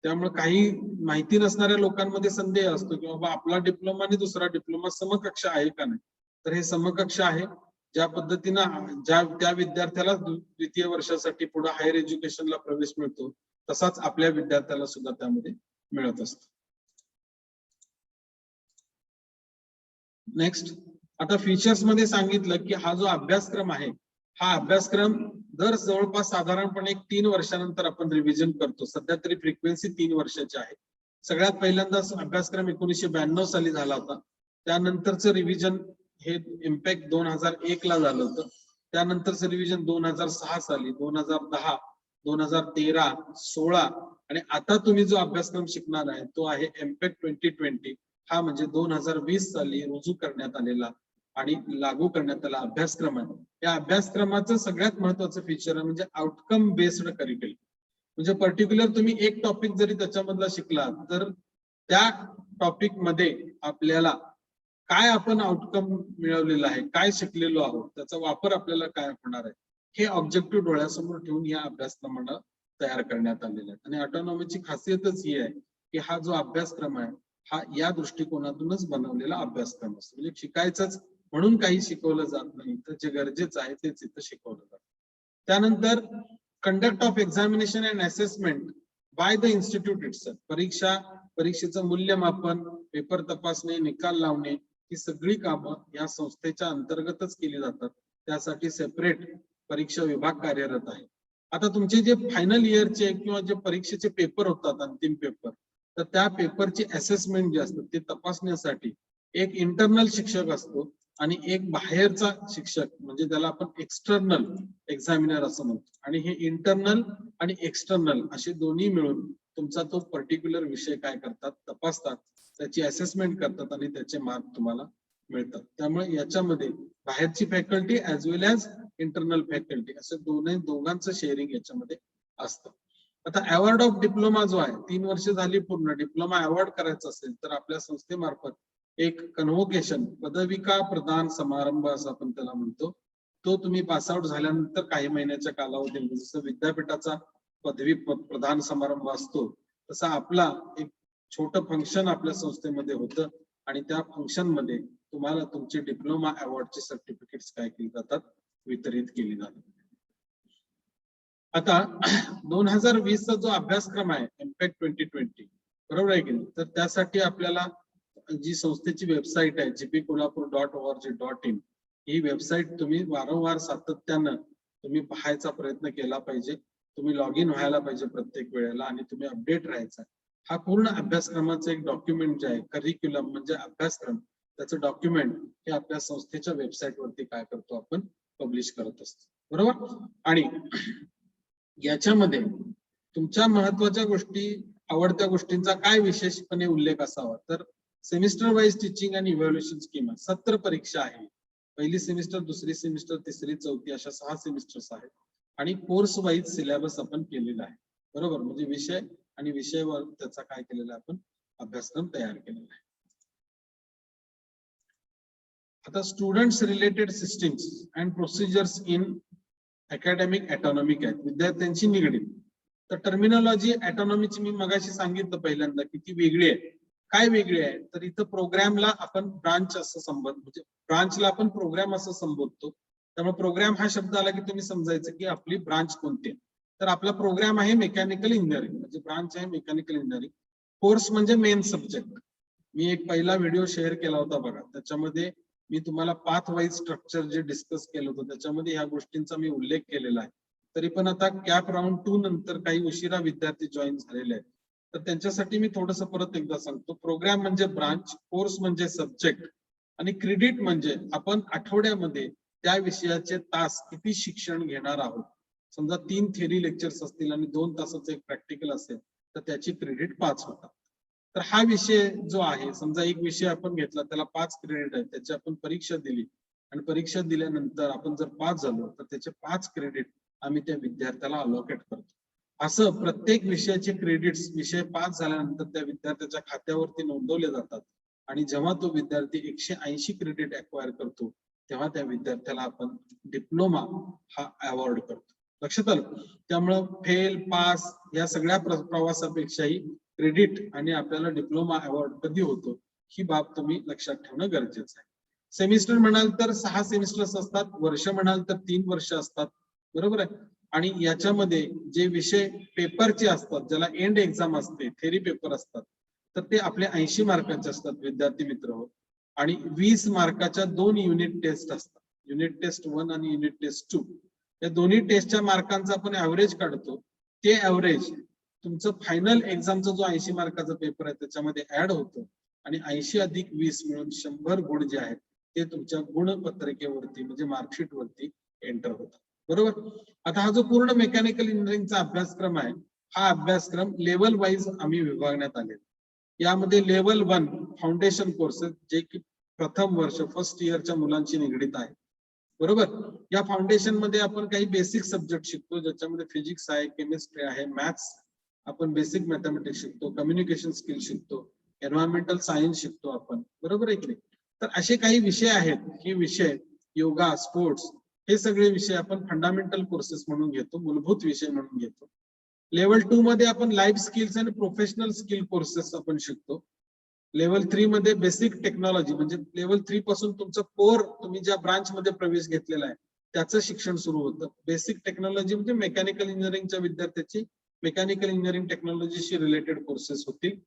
त्यामुळे काही माहिती नसणाऱ्या लोकांमध्ये संदेह असतो की बाबा आपला डिप्लोमा आणि दुसरा डिप्लोमा समकक्ष आहे का नाही. तर हे समकक्ष आहे. ज्या पद्धतीनं त्या विद्यार्थ्याला द्वितीय वर्षासाठी पुढे हायर एज्युकेशनला प्रवेश मिळतो तसाच आपल्या विद्यार्थ्याला सुद्धा त्यामध्ये मिळत असतो. नेक्स्ट, आता फीचर्स मध्ये सांगितलं की हा जो अभ्यासक्रम आहे हा अभ्यासक्रम दर जवळपास साधारणपणे 3 वर्षानंतर आपण रिव्हिजन करतो. सध्या तरी फ्रिक्वेन्सी 3 वर्षाची आहे. सगळ्यात पहिल्यांदा अभ्यासक्रम 1992 साली झाला होता. त्यानंतरचं रिव्हिजन हे इम्पॅक्ट 2001 ला झालं होतं. त्यानंतरचं रिव्हिजन 2006 साली, 2010, 2013, 16 आणि आता तुम्ही जो अभ्यासक्रम शिकणार आहे तो आहे इम्पॅक्ट 2020. हा म्हणजे 2020 साली रुजू करण्यात आलेला आणि लागू करण्यात आलेला अभ्यासक्रम आहे. या अभ्यासक्रमाचं सगळ्यात महत्वाचं फीचर म्हणजे आउटकम बेस्ड करिक्युलम. म्हणजे पर्टिक्युलर तुम्ही एक टॉपिक जरी त्याच्यामधला शिकला तर त्या टॉपिक मध्ये आपल्याला काय आपण आउटकम मिळवलेला आहे, काय शिकलेलो आहोत, त्याचा वापर आपल्याला काय होणार आहे हे ऑब्जेक्टिव्ह डोळ्यासमोर ठेवून या अभ्यासक्रमाला तयार करण्यात आलेला आहे. आणि ऑटोनॉमीची खासियतच ही आहे की हा जो अभ्यासक्रम आहे हा या दृष्टिकोनातूनच बनवलेला अभ्यासक्रम असतो. म्हणजे शिकायचंच म्हणून काही शिकवलं जात नाही तर जे गरजेचं आहे तेच इथं शिकवलं जातं. त्यानंतर conduct of examination and assessment by the institute itself. परीक्षेचं मूल्यमापन, पेपर तपासणे, निकाल लावणे ही सगळी कामं या संस्थेच्या अंतर्गतच केली जातात. त्यासाठी सेपरेट परीक्षा विभाग कार्यरत आहे. आता तुमचे जे फायनल इयरचे किंवा जे परीक्षेचे पेपर होतात अंतिम पेपर तर त्या पेपरची असेसमेंट जे असतात ते तपासण्यासाठी एक इंटरनल शिक्षक असतो आणि एक बाहेरचा शिक्षक म्हणजे त्याला आपण एक्सटर्नल एक्झामिनर असं म्हणतो. आणि हे इंटरनल आणि एक्सटर्नल असे दोन्ही मिळून तुमचा तो पर्टिक्युलर विषय काय करतात, तपासतात, त्याची असेसमेंट करतात आणि त्याचे मार्क तुम्हाला मिळतात. त्यामुळे याच्यामध्ये बाहेरची फॅकल्टी ऍज वेल ऍज इंटरनल फॅकल्टी असं दोघांचं शेअरिंग याच्यामध्ये असतं. आता अवॉर्ड ऑफ डिप्लोमा जो आहे 3 वर्ष झाली पूर्ण, डिप्लोमा अवॉर्ड करायचा असेल तर आपल्या संस्थेमार्फत एक कन्व्होकेशन पदविका प्रदान समारंभ असं आपण त्याला म्हणतो, तो तुम्ही पासआउट झाल्यानंतर काही महिन्याच्या कालावधीमध्ये जसं विद्यापीठाचा पदवी प्रदान समारंभ असतो तसा आपला एक छोटं फंक्शन आपल्या संस्थेमध्ये होतं आणि त्या फंक्शन मध्ये तुम्हाला तुमचे डिप्लोमा अवॉर्डचे सर्टिफिकेट्स काय केली जातात, वितरित केली जातात. आता 2020 चा जो अभ्यासक्रम आहे इम्पॅक्ट 2020 बरोबर आहे की नाही, तर त्यासाठी आपल्याला जी संस्थेची वेबसाईट आहे gpkolhapur.org.in ही वेबसाईट तुम्ही वारंवार सातत्यानं तुम्ही पाहायचा प्रयत्न केला पाहिजे. तुम्ही लॉग इन व्हायला पाहिजे प्रत्येक वेळेला आणि तुम्ही अपडेट राहायचा. हा पूर्ण अभ्यासक्रमाचं एक डॉक्युमेंट जे आहे करिक्युलम म्हणजे अभ्यासक्रम, त्याचं डॉक्युमेंट हे आपल्या संस्थेच्या वेबसाईट वरती काय करतो आपण पब्लिश करत असतो बरोबर. आणि याच्यामध्ये तुमच्या महत्वाच्या गोष्टी आवडत्या गोष्टींचा काय विशेषपणे उल्लेख असावा तर सेमिस्टर वाईज टीचिंग आणि इव्हॅल्युएशन स्कीम आहे. 70 परीक्षा आहे. पहिली सेमिस्टर, दुसरी सेमिस्टर, तिसरी, चौथी अशा 6 सेमिस्टर्स आहेत आणि कोर्स वाईज सिलेबस आपण केलेला आहे बरोबर. म्हणजे विषय आणि विषयावर त्याचा काय केलेला आपण अभ्यासक्रम तयार केलेला आहे. आता students related systems and procedures in academic autonomic आहेत, विद्यार्थ्यांची निगडीत. तर टर्मिनॉलॉजी ऑटोनॉमीची मी मगाशी सांगितलं पहिल्यांदा की ती वेगळी आहे. काय वेगळी आहे तर इथं प्रोग्रामला आपण ब्रांच असं संबोध, म्हणजे ब्रांचला आपण प्रोग्राम असं संबोधतो. त्यामुळे प्रोग्राम हा शब्द आला की तुम्ही समजायचं की आपली ब्रांच कोणती आहे. तर आपला प्रोग्राम आहे मेकॅनिकल इंजिनिअरिंग, म्हणजे ब्रांच आहे मेकॅनिकल इंजिनिअरिंग. कोर्स म्हणजे मेन सब्जेक्ट. मी एक पहिला व्हिडिओ शेअर केला होता बघा, त्याच्यामध्ये मी तुम्हाला पाथ वाईज स्ट्रक्चर जे डिस्कस केलं होतं त्याच्यामध्ये ह्या गोष्टींचा मी उल्लेख केलेला आहे. तरी पण आता कॅप राऊंड 2 नंतर काही उशिरा विद्यार्थी जॉईन झालेले आहेत, तर त्यांच्यासाठी मी थोडंसं परत एकदा सांगतो. प्रोग्राम म्हणजे ब्रांच, कोर्स म्हणजे सब्जेक्ट आणि क्रेडिट म्हणजे आपण आठवड्यामध्ये त्या विषयाचे तास किती शिक्षण घेणार आहोत. समजा 3 थेरी लेक्चर्स असतील आणि 2 तासाचं एक प्रॅक्टिकल असेल तर त्याची क्रेडिट 5 होतात. तर हा विषय जो आहे, समजा एक विषय आपण घेतला त्याला 5 क्रेडिट आहेत, त्याची आपण परीक्षा दिली आणि परीक्षा दिल्यानंतर आपण जर पास झालो तर त्याचे 5 क्रेडिट आम्ही त्या विद्यार्थ्याला अलोकेट करतो. असं प्रत्येक विषयाचे क्रेडिट्स विषय पास झाल्यानंतर त्या विद्यार्थ्याच्या खात्यावरती नोंदवले जातात आणि जेव्हा तो विद्यार्थी 180 क्रेडिट अक्वायर करतो तेव्हा त्या विद्यार्थ्याला आपण डिप्लोमा हा अवॉर्ड करतो. लक्षात आलं. त्यामुळं फेल पास या सगळ्या प्रवासापेक्षाही क्रेडिट आणि आपल्याला डिप्लोमा अवॉर्ड कधी होतो ही बाब तुम्ही लक्षात ठेवणं गरजेचं आहे. सेमिस्टर म्हणाल तर 6 सेमिस्टर्स असतात, वर्ष म्हणाल तर 3 वर्ष असतात बरोबर आहे. आणि याच्यामध्ये जे विषय पेपरचे असतात, ज्याला एंड एक्झाम असते, थेरी पेपर असतात, तर ते आपले 80 मार्काचे असतात विद्यार्थी मित्र हो. आणि 20 मार्काच्या 2 युनिट टेस्ट असतात, युनिट टेस्ट 1 आणि युनिट टेस्ट 2. या दोन्ही टेस्टच्या मार्कांचा आपण ऍव्हरेज काढतो. ते ऍव्हरेज तुमचं फायनल एक्झामचा जो 80 मार्काचा पेपर आहे त्याच्यामध्ये ऍड होतो आणि 80 अधिक 20 मिळून 100 गुण जे आहेत ते तुमच्या गुणपत्रिकेवरती म्हणजे मार्कशीट वरती एंटर होतात बरोबर. आता हा जो पूर्ण मेकॅनिकल इंजिनिअरिंगचा अभ्यासक्रम आहे, हा अभ्यासक्रम लेवल वाईज आम्ही विभागण्यात आले. यामध्ये लेवल 1 फाउंडेशन कोर्सेस जे की प्रथम वर्ष फर्स्ट इयरच्या मुलांशी निगडीत आहे बरोबर. या फाउंडेशन मध्ये आपण काही बेसिक सब्जेक्ट शिकतो, ज्याच्यामध्ये फिजिक्स आहे, केमिस्ट्री आहे, मॅथ्स, आपण बेसिक मॅथमॅटिक्स शिकतो, कम्युनिकेशन स्किल शिकतो, एन्व्हायरमेंटल सायन्स शिकतो आपण बरोबर आहे की नाही. तर असे काही विषय आहेत, हे विषय योगा, स्पोर्ट्स हे सगळे विषय आपण फंडामेंटल कोर्सेस म्हणून घेतो, मूलभूत विषय म्हणून घेतो. लेवल 2 मध्ये आपण लाईफ स्किल्स आणि प्रोफेशनल स्किल कोर्सेस आपण शिकतो. लेवल 3 मध्ये बेसिक टेक्नॉलॉजी, म्हणजे लेवल 3 पासून तुमचं कोर तुम्ही ज्या ब्रांच मध्ये प्रवेश घेतलेला आहे त्याचं शिक्षण सुरू होतं. बेसिक टेक्नॉलॉजी म्हणजे मेकॅनिकल इंजिनिअरिंगच्या विद्यार्थ्याची मेकॅनिकल इंजिनिअरिंग टेक्नॉलॉजीशी रिलेटेड कोर्सेस होतील.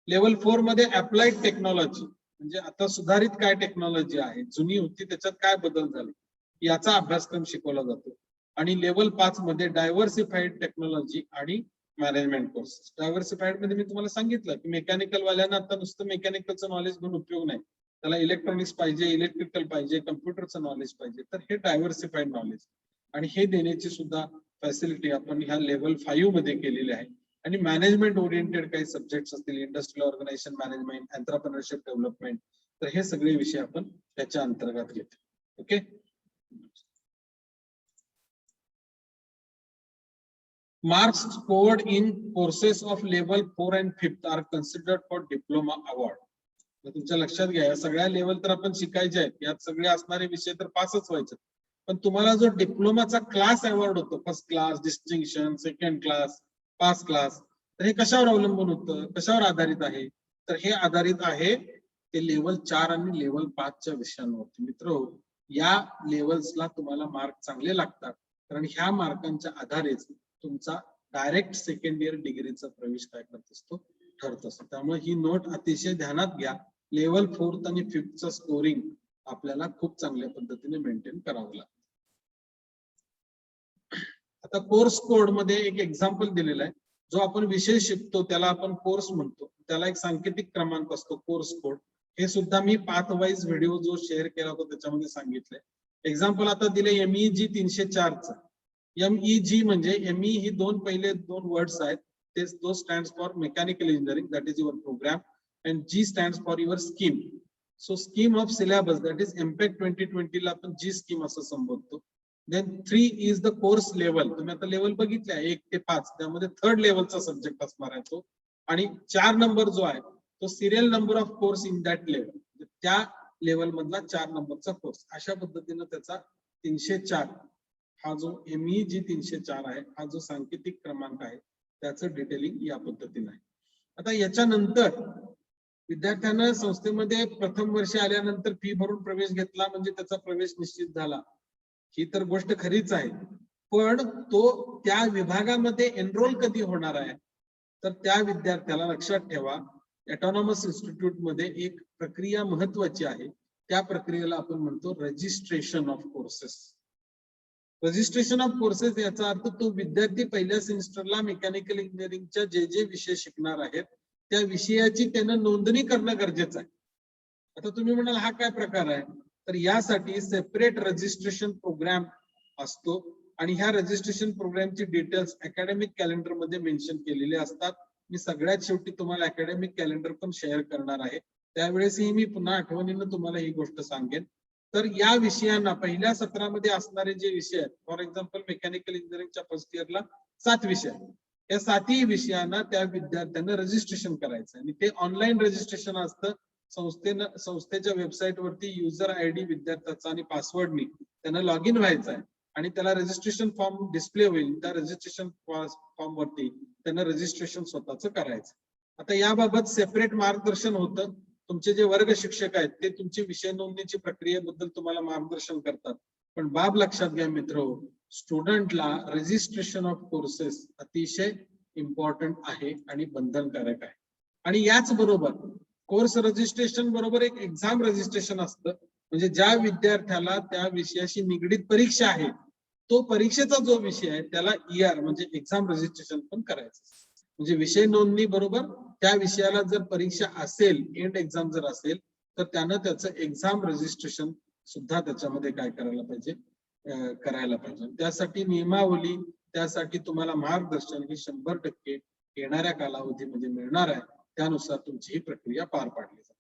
लेवल 4 मध्ये अप्लाइड टेक्नॉलॉजी, म्हणजे आता सुधारित काय टेक्नॉलॉजी आहे, जुनी होती त्याच्यात काय बदल झाले याचा अभ्यासक्रम शिकवला जातो. आणि लेवल 5 मध्ये डायव्हर्सिफाईड टेक्नॉलॉजी आणि मॅनेजमेंट कोर्सेस. डायव्हर्सिफाईड मध्ये मी तुम्हाला सांगितलं की मेकॅनिकल वाल्यांना आता नुसतं मेकॅनिकलचं नॉलेज घेऊन उपयोग नाही, त्याला इलेक्ट्रॉनिक्स पाहिजे, इलेक्ट्रिकल पाहिजे, कम्प्युटरचं नॉलेज पाहिजे. तर हे डायव्हर्सिफाईड नॉलेज आणि हे देण्याची सुद्धा फॅसिलिटी आपण ह्या लेवल 5 मध्ये केलेली आहे. आणि मॅनेजमेंट ओरिएंटेड काही सब्जेक्ट्स असतील, industrial organisation management, entrepreneurship development, तर हे सगळे विषय आपण त्याच्या अंतर्गत घेतो. Okay. Marks scored in courses of level 4 and 5 are considered for diploma award. तुमच्या लक्षात घ्या, या सगळ्या लेवल तर आपण शिकायचे आहेत, यात सगळे असणारे विषय तर पासच व्हायचे, पण तुम्हाला जो डिप्लोमाचा क्लास अवॉर्ड होतो, first class, distinction, second class, pass class, तर हे कशावर अवलंबून होतं, कशावर आधारित आहे, तर हे आधारित आहे ते लेवल 4 आणि लेवल 5 च्या विषयांवरती. मित्र, या लेवल्सला तुम्हाला मार्क चांगले लागतात, कारण ह्या मार्कांच्या आधारेच तुमचा डायरेक्ट सेकंड इयर डिग्रीचा प्रवेश काय करत असतो, ठरत असतो. त्यामुळे ही नोट अतिशय ध्यानात घ्या. लेवल 4 आणि 5 चा स्कोरिंग आपल्याला खूप चांगल्या पद्धतीने मेंटेन करावं लागतं. आता कोर्स कोड मध्ये एक एक्झाम्पल दिलेला आहे. जो आपण विषय शिकतो त्याला आपण कोर्स म्हणतो, त्याला एक सांकेतिक क्रमांक असतो कोर्स कोड. हे सुद्धा मी पाथ वाईज व्हिडिओ जो शेअर केला होता त्याच्यामध्ये सांगितलंय. एक्झाम्पल आता दिले MEG 304 चा. MEG म्हणजे ME ही पहिले दोन वर्ड्स आहेत, ते दो stands for mechanical engineering, that is your program, and G stands for your scheme. So scheme of syllabus, that is MPEC 2020 ला आपण G स्कीम असं संबोधतो. Then 3 is the course level. तुम्ही आता लेवल बघितले 1 ते 5, त्यामध्ये थर्ड लेवलचा सब्जेक्ट असणार आहे तो. आणि 4 नंबर जो आहे तो serial number of course in that level, त्या लेवल मधला 4 नंबरचा कोर्स. अशा पद्धतीने त्याचा 304 हा जो MEG 304 आहे, हा जो सांकेतिक क्रमांक आहे त्याचं डिटेलिंग या पद्धतीने आहे. आता याच्यानंतर विद्यार्थ्यांना संस्थेमध्ये प्रथम वर्षी आल्यानंतर फी भरून प्रवेश घेतला म्हणजे त्याचा प्रवेश निश्चित झाला, ही तर गोष्ट खरीच आहे. पण तो त्या विभागामध्ये एनरोल कधी होणार आहे, तर त्या विद्यार्थ्याला लक्षात ठेवा, ऑटोनॉमस इन्स्टिट्यूट मध्ये एक प्रक्रिया महत्वाची आहे. त्या प्रक्रियेला आपण म्हणतो registration of courses. Registration of courses याचा अर्थ तो विद्यार्थी पहिल्या सेमिस्टरला मेकॅनिकल इंजिनिअरिंगच्या जे विषय शिकणार आहेत त्या विषयाची त्यानं नोंदणी करणं गरजेचं आहे. आता तुम्ही म्हणाल हा काय प्रकार आहे, तर यासाठी सेपरेट रजिस्ट्रेशन प्रोग्राम असतो आणि ह्या रजिस्ट्रेशन प्रोग्रामची डिटेल्स अकॅडमिक कॅलेंडर मध्ये मेन्शन केलेले असतात. मी सगळ्यात शेवटी तुम्हाला अकॅडमिक कॅलेंडर पण शेअर करणार आहे, त्यावेळेसही मी पुन्हा आठवणीनं तुम्हाला ही गोष्ट सांगेन. तर या विषयांना पहिल्या सत्रामध्ये असणारे जे विषय आहेत, फॉर एक्झाम्पल मेकॅनिकल इंजिनिअरिंगच्या फर्स्ट इयरला 7 विषय आहेत, या 7ही विषयांना त्या विद्यार्थ्यांना रजिस्ट्रेशन करायचं आणि ते ऑनलाईन रजिस्ट्रेशन असतं. संस्थेच्या वेबसाईट वरती युजर ID विद्यार्थ्याचा आणि पासवर्डनी त्यांना लॉग इन व्हायचं आहे आणि त्याला रजिस्ट्रेशन फॉर्म डिस्प्ले होईल. त्या रजिस्ट्रेशन फॉर्म वरती त्यांना रजिस्ट्रेशन स्वतःच करायचं. आता याबाबत सेपरेट मार्गदर्शन होतं. तुमचे जे वर्ग शिक्षक आहेत ते तुमची विषय नोंदणीची प्रक्रियेबद्दल तुम्हाला मार्गदर्शन करतात. पण बाब लक्षात घ्या मित्र, स्टुडंटला रजिस्ट्रेशन ऑफ कोर्सेस अतिशय इम्पॉर्टंट आहे आणि बंधनकारक आहे. आणि याच बरोबर कोर्स रजिस्ट्रेशन बरोबर एक एक्झाम रजिस्ट्रेशन असतं. म्हणजे ज्या विद्यार्थ्याला त्या विषयाशी निगडीत परीक्षा आहे, तो परीक्षेचा जो विषय आहे त्याला ER म्हणजे एक्झाम रजिस्ट्रेशन पण करायचं. म्हणजे विषय नोंदणी बरोबर त्या विषयाला जर परीक्षा असेल, एंड एक्झाम जर असेल, तर त्यानं त्याचं एक्झाम रजिस्ट्रेशन सुद्धा त्याच्यामध्ये काय करायला पाहिजे. त्यासाठी नियमावली, त्यासाठी तुम्हाला मार्गदर्शन हे 100% येणाऱ्या कालावधीमध्ये मिळणार आहे. त्यानुसार तुमची ही प्रक्रिया पार पाडली जाते.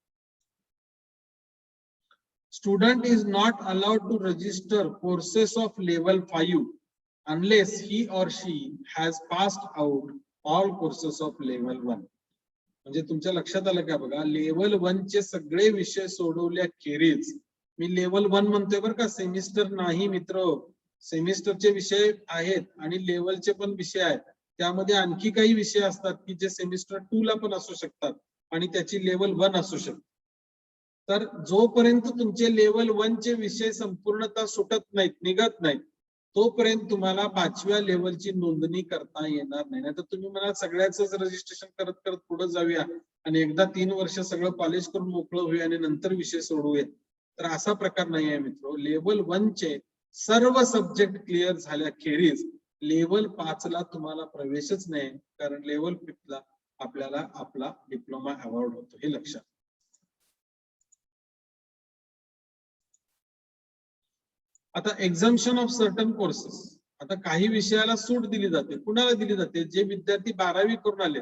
Student is not allowed to register courses of level 5 unless he or she has passed out all courses of level 1. म्हणजे तुमच्या लक्षात आलं का बघा, लेवल 1 चे सगळे विषय सोडवल्याखेरीज, मी लेवल 1 म्हणतोय बरं का, सेमिस्टर नाही मित्र, सेमिस्टरचे विषय आहेत आणि लेवलचे पण विषय आहेत. त्यामध्ये आणखी काही विषय असतात की जे सेमिस्टर 2 ला पण असू शकतात आणि त्याची लेवल 1 असू शकते. तर जोपर्यंत तुमचे लेवल 1 चे विषय संपूर्णतः सुटत नाहीत, निघत नाहीत, तोपर्यंत तुम्हाला 5व्या लेवलची नोंदणी करता येणार नाही. तर तुम्ही मला सगळ्याच रजिस्ट्रेशन करत करत पुढे जाऊया आणि एकदा 3 वर्ष सगळं कॉलेज करून मोकळं होऊया आणि नंतर विषय सोडवूया, तर असा प्रकार नाही आहे मित्र. लेवल 1 चे सर्व सब्जेक्ट क्लिअर झाल्याखेरीज लेवल 5 ला तुम्हाला प्रवेशच नाही, कारण लेवल 5 ला आपल्याला आपला डिप्लोमा अवॉर्ड होतो, हे लक्षात. आता एक्झम्पशन ऑफ सर्टन कोर्सेस, आता काही विषयाला सूट दिली जाते. कुणाला दिली जाते? जे विद्यार्थी 12वी करून आले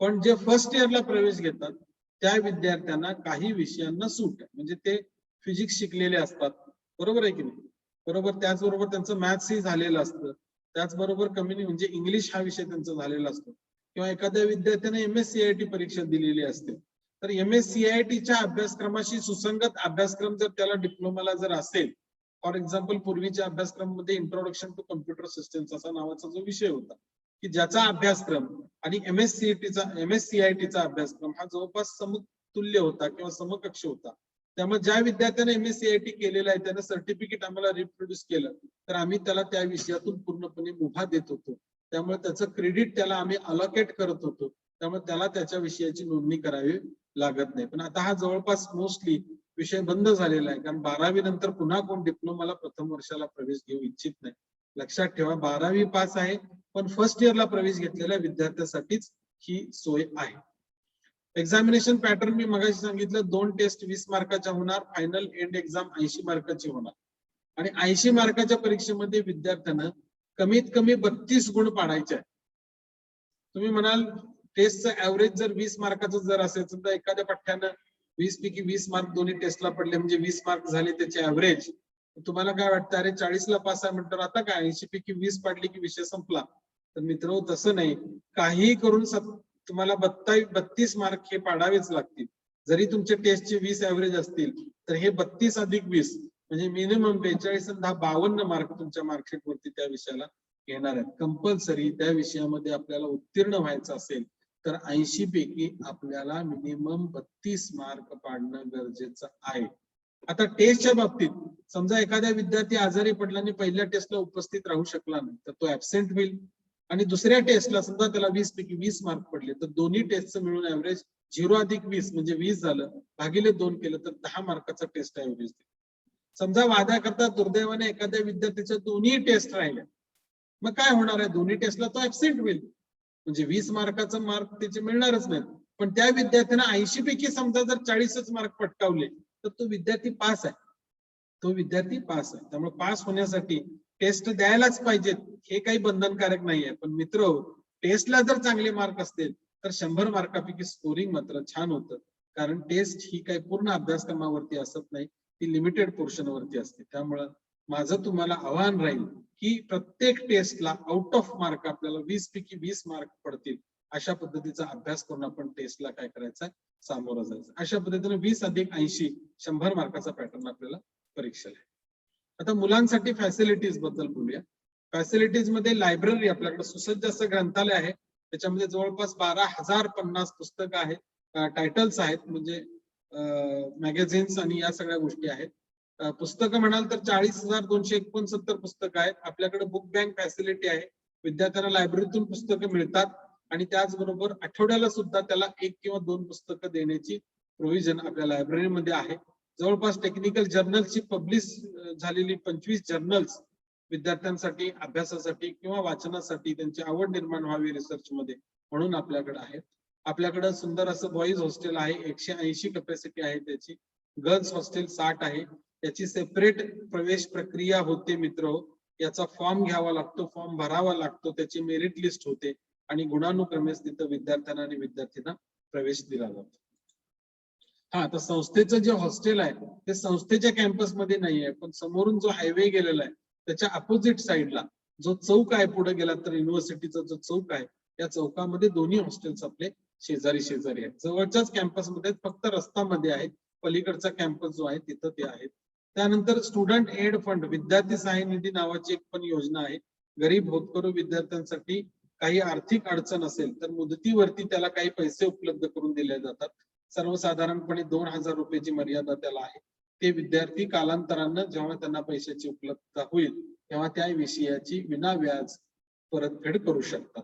पण जे फर्स्ट इयरला प्रवेश घेतात त्या विद्यार्थ्यांना काही विषयांना सूट आहे, म्हणजे ते फिजिक्स शिकलेले असतात, बरोबर आहे की नाही, बरोबर, त्याचबरोबर त्यांचं मॅथ्स ही झालेलं असतं, त्याचबरोबर म्हणजे इंग्लिश हा विषय त्यांचा झालेला असतो, किंवा एखाद्या विद्यार्थ्याने MSCIT परीक्षा दिलेली असते, तर MSCITच्या अभ्यासक्रमाशी सुसंगत अभ्यासक्रम जर त्याला डिप्लोमाला जर असेल, फॉर एक्झाम्पल पूर्वीच्या अभ्यासक्रमामध्ये इंट्रोडक्शन टू कम्प्युटर सिस्टम्स असा नावाचा जो विषय होता, की ज्याचा अभ्यासक्रम आणि MSCITचा अभ्यासक्रम हा जवळपास समतुल्य होता किंवा समकक्ष होता, त्यामुळे ज्या विद्यार्थ्याने MSCIT केलेलं आहे त्यानं सर्टिफिकेट आम्हाला रिप्रोड्यूस केलं तर आम्ही त्याला त्या विषयातून पूर्णपणे मुभा देत होतो, त्यामुळे त्याचं क्रेडिट त्याला आम्ही अलोकेट करत होतो, त्यामुळे त्याला त्याच्या विषयाची नोंदणी करावी लागत नाही. पण आता हा जवळपास मोस्टली विषय बंद झालेला आहे, कारण 12वी नंतर पुन्हा कोण डिप्लोमाला प्रथम वर्षाला प्रवेश घेऊ इच्छित नाही. लक्षात ठेवा, 12वी पास आहे पण फर्स्ट इयरला प्रवेश घेतलेल्या विद्यार्थ्यांसाठीच ही सोय आहे. एक्झामिनेशन पॅटर्न मी मगाशी सांगितलं, 2 टेस्ट 20 मार्काच्या होणार, फायनल एंड एक्झाम 80 मार्काची होणार, आणि 80 मार्काच्या परीक्षेमध्ये विद्यार्थ्यांना कमीत कमी 32 गुण पाडायचे आहे. तुम्ही म्हणाल टेस्टचं ऍव्हरेज जर 20 मार्काचं जर असेल, समजा एखाद्या पठ्ठ्यानं 20 पैकी 20 मार्क दोन्ही टेस्टला पडले, म्हणजे 20 मार्क झाले त्याचे ऍव्हरेज, तुम्हाला काय वाटतं, अरे 40ला पास आहे म्हणतो आता काय 80 पैकी 20 पाडले की विषय संपला? तर मित्र तसं नाही, काही करून तुम्हाला 32 मार्क हे पाडावेच लागतील. जरी तुमचे टेस्टचे 20 ऍव्हरेज असतील तर हे 32 अधिक 20 म्हणजे मिनिमम 42 आणि 10 52 मार्क तुमच्या मार्कशीट वरती त्या विषयाला येणार आहेत. कंपल्सरी त्या विषयामध्ये आपल्याला उत्तीर्ण व्हायचं असेल तर 80 पैकी आपल्याला मिनिमम 32 मार्क पाडणं गरजेचं आहे. आता टेस्टच्या बाबतीत समजा एखाद्या विद्यार्थी आजारी पडला आणि पहिल्या टेस्टला उपस्थित राहू शकला नाही तर तो ऍबसेंट होईल, आणि दुसऱ्या टेस्टला समजा त्याला 20 पैकी 20 मार्क पडले तर दोन्ही टेस्टचं मिळून ऍव्हरेज 0 अधिक 20 म्हणजे 20 झालं, भागिले 2 केलं तर 10 मार्काचा टेस्ट ऍव्हरेज. समजा वादाकरता दुर्दैवाने एखाद्या विद्यार्थ्याच्या दोन्ही टेस्ट राहिल्या, मग काय होणार आहे, दोन्ही टेस्टला तो ऍबसेंट होईल, म्हणजे 20 मार्काचा मार्क त्याचे मिळणारच नाही. पण त्या विद्यार्थ्यांना 80 पैकी समजा जर 40च मार्क पटकावले तर तो विद्यार्थी पास आहे, तो विद्यार्थी पास आहे. त्यामुळे पास होण्यासाठी टेस्ट द्यायलाच पाहिजेत हे काही बंधनकारक नाहीये. पण मित्र, टेस्टला जर चांगले मार्क असतील तर 100 मार्कापैकी स्कोरिंग मात्र छान होतं, कारण टेस्ट ही काही पूर्ण अभ्यासक्रमावरती असत नाही, ती लिमिटेड पोर्शन वरती असते. त्यामुळं माझं तुम्हाला आव्हान राहील की प्रत्येक टेस्टला आउट ऑफ मार्क आपल्याला 20 पैकी 20 मार्क पडतील अशा पद्धतीचा अभ्यास करून आपण टेस्टला काय करायचं, सामोरं जायचं. अशा पद्धतीने 20 अधिक 80 100 मार्काचा पॅटर्न आपल्याला परीक्षेला आहे. आता मुलांसाठी फॅसिलिटीज बद्दल बोलूया. फॅसिलिटीज मध्ये लायब्ररी आपल्याकडे सुसज्ज असं ग्रंथालय आहे, त्याच्यामध्ये जवळपास 12,050 पुस्तकं आहेत, टायटल्स आहेत, म्हणजे मॅगझिन्स आणि या सगळ्या गोष्टी आहेत. पुस्तकं म्हणाल तर 40,269 पुस्तकं आहेत. आपल्याकडे बुक बँक फॅसिलिटी आहे, विद्यार्थ्यांना लायब्ररीतून पुस्तकं मिळतात, आणि त्याचबरोबर आठवड्याला सुद्धा त्याला 1 किंवा 2 पुस्तकं देण्याची प्रोव्हिजन आपल्या लायब्ररीमध्ये आहे. जवळपास टेक्निकल जर्नल्सची पब्लिश झालेली 25 जर्नल्स विद्यार्थ्यांसाठी अभ्यासासाठी किंवा वाचनासाठी त्यांची आवड निर्माण व्हावी रिसर्च मध्ये म्हणून आपल्याकडे आहेत. आपल्याकडे सुंदर असं बॉईज हॉस्टेल आहे, 180 कॅपॅसिटी आहे त्याची. गर्ल्स हॉस्टेल 60 आहे, त्याची सेपरेट प्रवेश प्रक्रिया होते मित्र. याचा फॉर्म घ्यावा लागतो, फॉर्म भरावा लागतो, त्याची मेरिट लिस्ट होते आणि गुणानुक्रमे तिथं विद्यार्थ्यांना आणि विद्यार्थ्यांना प्रवेश दिला जातो. हा, तर संस्थेचं जे हॉस्टेल आहे ते संस्थेच्या कॅम्पस मध्ये नाही आहे, पण समोरून जो हायवे गेलेला आहे त्याच्या अपोजिट साइडला जो चौक आहे, पुढे गेला तर युनिव्हर्सिटीचा जो चौक आहे, त्या चौकामध्ये दोन्ही हॉस्टेल्स आपले शेजारी शेजारी आहेत. जवळच्याच कॅम्पसमध्ये, फक्त रस्त्यामध्ये आहेत. पलीकडचा कॅम्पस जो आहे तिथं ते आहेत. त्यानंतर स्टुडंट एड फंड, विद्यार्थी सहाय्य निधी नावाची एक पण योजना आहे. गरीब होतकरू विद्यार्थ्यांसाठी काही आर्थिक अडचण असेल तर मुदतीवरती त्याला काही पैसे उपलब्ध करून दिले जातात. सर्वसाधारणपणे 2,000 रुपयाची मर्यादा त्याला आहे. ते विद्यार्थी कालांतरानं जेव्हा त्यांना पैशाची उपलब्धता होईल तेव्हा त्या विषयाची विनाव्याज परतफेड करू शकतात.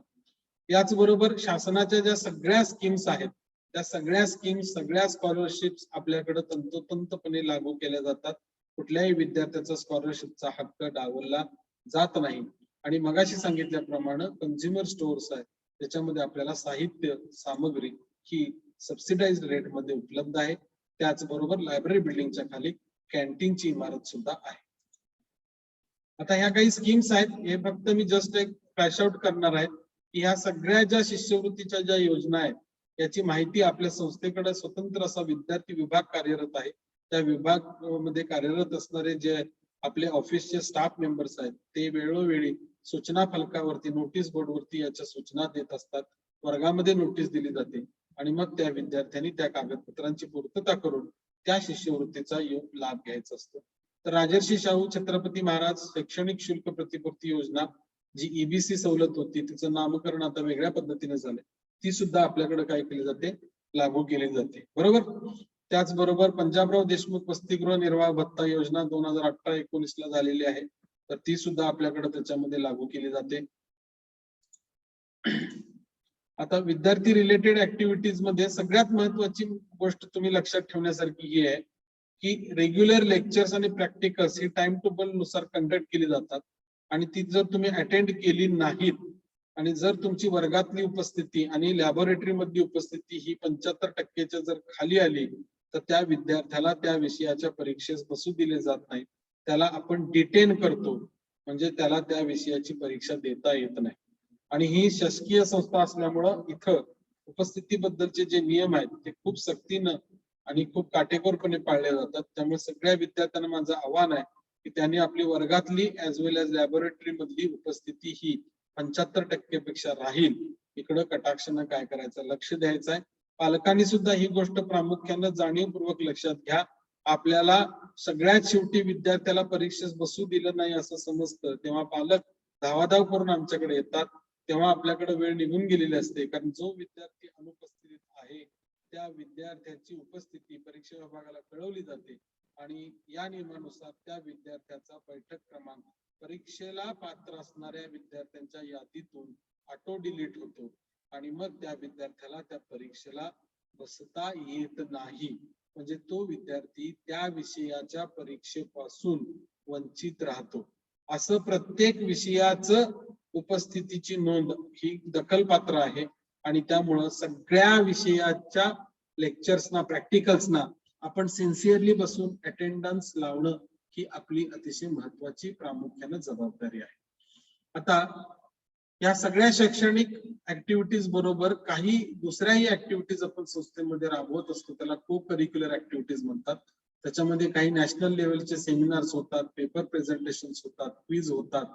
याचबरोबर शासनाच्या ज्या सगळ्या स्कीम्स आहेत त्या सगळ्या स्कीम्स, सगळ्या स्कॉलरशिप्स आपल्याकडे तंतोतंतपणे लागू केल्या जातात. कुठल्याही विद्यार्थ्याचा स्कॉलरशिपचा हक्क डावलला जात नाही. आणि मगाशी सांगितल्याप्रमाणे कंझ्युमर स्टोअर्स आहेत, त्याच्यामध्ये आपल्याला साहित्य सामग्री ही सबसिडाइज्ड रेट मध्ये उपलब्ध आहे. त्याचबरोबर लायब्ररी बिल्डिंगच्या खाली कॅन्टीनची इमारत सुद्धा आहे. आता ह्या काही स्कीम्स आहेत, हे फक्त मी जस्ट एक फ्लॅश आउट करणार आहे की ह्या सगळ्या ज्या शिष्यवृत्तीच्या ज्या योजना आहेत याची माहिती आपल्या संस्थेकडे स्वतंत्र असा विद्यार्थी विभाग कार्यरत आहे. त्या विभाग मध्ये कार्यरत असणारे जे आपले ऑफिसचे स्टाफ मेंबर्स आहेत ते वेळोवेळी सूचना फलकावरती नोटीस बोर्डवरती याच्या सूचना देत असतात. वर्गामध्ये नोटीस दिली जाते आणि मग त्या विद्यार्थ्यांनी त्या कागदपत्रांची पूर्तता करून त्या शिष्यवृत्तीचा लाभ घ्यायचा असतो. तर राजर्षी शाहू छत्रपती महाराज शैक्षणिक शुल्क प्रतिपूर्ती योजना जी ईबीसी सवलत होती तिचं नामकरण आता वेगळ्या पद्धतीने झालंय, ती सुद्धा आपल्याकडे काय केली जाते, लागू केली जाते. बरोबर. त्याचबरोबर पंजाबराव देशमुख वसतिगृह निर्वाह भत्ता योजना 2018-19 ला झालेली आहे, तर ती सुद्धा आपल्याकडे त्याच्यामध्ये लागू केली जाते. आता विद्यार्थी रिलेटेड ऍक्टिव्हिटीज मध्ये सगळ्यात महत्वाची गोष्ट तुम्ही लक्षात ठेवण्यासारखी ही आहे की रेग्युलर लेक्चर्स आणि प्रॅक्टिकल्स ही टाइम टेबल नुसार कंडक्ट केली जातात आणि ती जर तुम्ही अटेंड केली नाहीत आणि जर तुमची वर्गातली उपस्थिती आणि लॅबोरेटरी मधली उपस्थिती ही 75% जर खाली आली तर त्या विद्यार्थ्याला त्या विषयाच्या परीक्षेस बसू दिले जात नाही, त्याला आपण डिटेन करतो, म्हणजे त्याला त्या विषयाची परीक्षा देता येत नाही. आणि ही शासकीय संस्था असल्यामुळं इथं उपस्थितीबद्दलचे जे नियम आहेत ते खूप सक्तीनं आणि खूप काटेकोरपणे पाळले जातात. त्यामुळे सगळ्या विद्यार्थ्यांना माझं आव्हान आहे की त्यांनी आपली वर्गातली ऍज वेल एज लॅबोरेटरी मधली उपस्थिती ही 75% पेक्षा राहील इकडं कटाक्षानं काय करायचं, लक्ष द्यायचं आहे. पालकांनी सुद्धा ही गोष्ट प्रामुख्यानं जाणीवपूर्वक लक्षात घ्या. आपल्याला सगळ्यात शेवटी विद्यार्थ्याला परीक्षेस बसू दिलं नाही असं समजतं तेव्हा पालक धावाधाव करून आमच्याकडे येतात, तेव्हा आपल्याकडे वेळ निघून गेलेली असते. कारण जो विद्यार्थी अनुपस्थित आहे त्या विद्यार्थ्याची उपस्थिती परीक्षा विभागाला कळवली जाते आणि या नियमानुसार त्या विद्यार्थ्याचा बैठक क्रमांक परीक्षेला पात्र असणाऱ्या विद्यार्थ्यांच्या यादीतून ऑटो डिलीट होतो आणि मग त्या विद्यार्थ्याला त्या परीक्षेला बसता येत नाही, म्हणजे तो विद्यार्थी त्या विषयाच्या परीक्षेपासून वंचित राहतो. असं प्रत्येक विषयाचं उपस्थितीची नोंद ही दखलपात्र आहे आणि त्यामुळं सगळ्या विषयाच्या लेक्चर्सना प्रॅक्टिकल्सना आपण सिन्सिअरली बसून अटेंडन्स लावणं ही आपली अतिशय महत्वाची प्रामुख्याने जबाबदारी आहे. आता या सगळ्या शैक्षणिक ऍक्टिव्हिटीज बरोबर काही दुसऱ्याही ऍक्टिव्हिटीज आपण संस्थेमध्ये राबवत असतो, त्याला को करिक्युलर ऍक्टिव्हिटीज म्हणतात. त्याच्यामध्ये काही नॅशनल लेवलचे सेमिनार्स होतात, पेपर प्रेझेंटेशन होतात, क्विज होतात,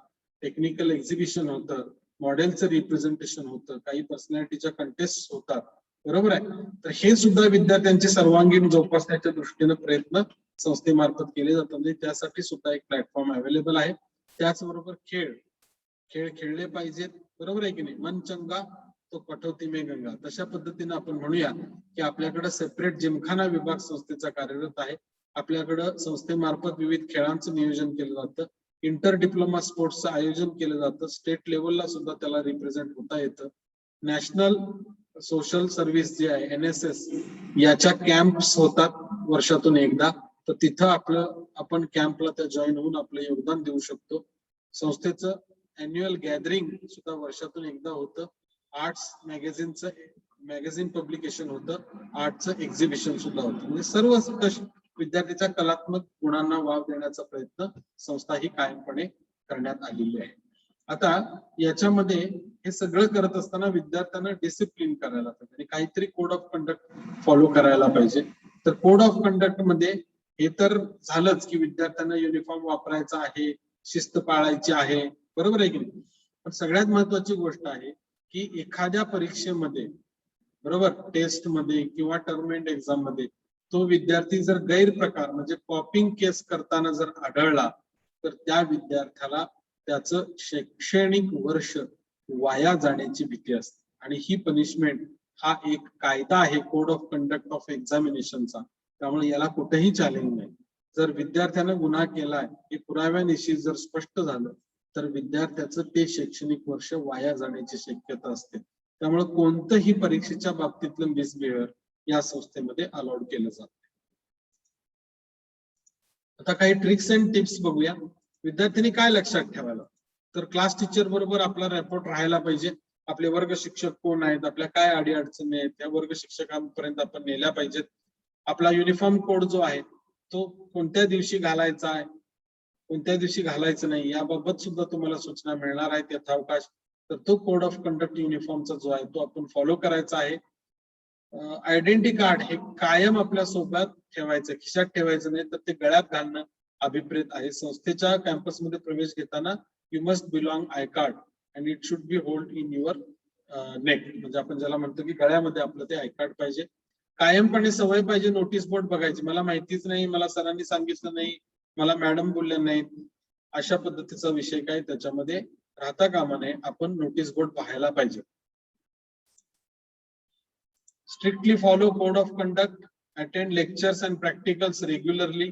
टेक्निकल एक्झिबिशन होतं, मॉडेलचं रिप्रेझेंटेशन होतं, काही पर्सनॅलिटीच्या कंटेस्ट होतात. बरोबर आहे. तर हे सुद्धा विद्यार्थ्यांचे सर्वांगीण जोपासण्याच्या दृष्टीने प्रयत्न संस्थेमार्फत केले जातात, म्हणजे त्यासाठी सुद्धा एक प्लॅटफॉर्म अवेलेबल आहे. त्याचबरोबर खेळ खेळले पाहिजेत. बरोबर आहे की नाही. मन चंगा तो कठोती में गंगा, तशा पद्धतीने आपण म्हणूया की आपल्याकडे सेपरेट जिमखाना विभाग संस्थेचा कार्यरत आहे. आपल्याकडं संस्थेमार्फत विविध खेळांचं नियोजन केलं जातं, इंटर डिप्लोमा स्पोर्ट्सचं आयोजन केलं जातं, स्टेट लेवलला सुद्धा त्याला रिप्रेझेंट होता येतं. नॅशनल सोशल सर्व्हिस जे आहे NSS याच्या कॅम्प्स होतात वर्षातून एकदा, तर तिथं आपण कॅम्पला त्या जॉईन होऊन आपलं योगदान देऊ शकतो. संस्थेचं अॅन्युअल गॅदरिंग सुद्धा वर्षातून एकदा होतं. आर्ट्स मॅगझिन पब्लिकेशन होतं, आर्टचं एक्झिबिशन सुद्धा होतं. म्हणजे सर्व विद्यार्थ्याच्या कलात्मक गुणांना वाव देण्याचा प्रयत्न संस्था ही कायमपणे करण्यात आलेली आहे. आता याच्यामध्ये हे सगळं करत असताना विद्यार्थ्यांना डिसिप्लिन करायला पाहिजे आणि काहीतरी कोड ऑफ कंडक्ट फॉलो करायला पाहिजे. तर कोड ऑफ कंडक्ट मध्ये हे तर झालंच की विद्यार्थ्यांना युनिफॉर्म वापरायचा आहे, शिस्त पाळायची आहे. बरोबर आहे की नाही. पण सगळ्यात महत्वाची गोष्ट आहे की एखाद्या परीक्षेमध्ये, बरोबर, टेस्ट मध्ये किंवा टर्म एंड एक्झाम मध्ये तो विद्यार्थी जर गैरप्रकार म्हणजे कॉपिंग केस करताना जर आढळला तर त्या विद्यार्थ्याला त्याचं शैक्षणिक वर्ष वाया जाण्याची भीती असते आणि ही पनिशमेंट हा एक कायदा आहे कोड ऑफ कंडक्ट ऑफ एक्झामिनेशनचा, त्यामुळे याला कुठेही चॅलेंज नाही. जर विद्यार्थ्यानं गुन्हा केलाय हे पुराव्यानिशी जर स्पष्ट झालं तर विद्यार्थ्याचं ते शैक्षणिक वर्ष वाया जाण्याची शक्यता असते. त्यामुळे कोणतंही परीक्षेच्या बाबतीतलं मिसबिहेवियर या संस्थेमध्ये अलाउड केलं जात. आता काही ट्रिक्स अँड टिप्स बघूया. विद्यार्थ्यांनी काय लक्षात ठेवायला, तर क्लास टीचर बरोबर आपला रेपोर्ट राहायला पाहिजे. आपले वर्ग शिक्षक कोण आहेत, आपल्या काय अडीअडचणी आहेत त्या वर्ग शिक्षकांपर्यंत आपण नेल्या पाहिजेत. आपला युनिफॉर्म कोड जो आहे तो कोणत्या दिवशी घालायचा आहे, कोणत्या दिवशी घालायचं नाही याबाबत सुद्धा तुम्हाला सूचना मिळणार आहेत यथावकाश. तर तो कोड ऑफ कंडक्ट युनिफॉर्मचा जो आहे तो आपण फॉलो करायचा आहे. आयडेंटिटी कार्ड हे कायम आपल्या सोबत ठेवायचं, खिशात ठेवायचं नाही, तर ते गळ्यात घालणं अभिप्रेत आहे. संस्थेच्या कॅम्पसमध्ये प्रवेश घेताना you must belong I card and it should be hold in your neck, म्हणजे आपण ज्याला म्हणतो की गळ्यामध्ये आपलं ते आय कार्ड पाहिजे. कायमपणे सवय पाहिजे नोटीस बोर्ड बघायची. मला माहितीच नाही, मला सरांनी सांगितलं नाही, मला मॅडम बोलल्या नाहीत, अशा पद्धतीचा विषय काय त्याच्यामध्ये राहता कामा नये. आपण नोटीस बोर्ड पाहायला पाहिजे. Strictly follow code of conduct, attend lectures and practicals regularly,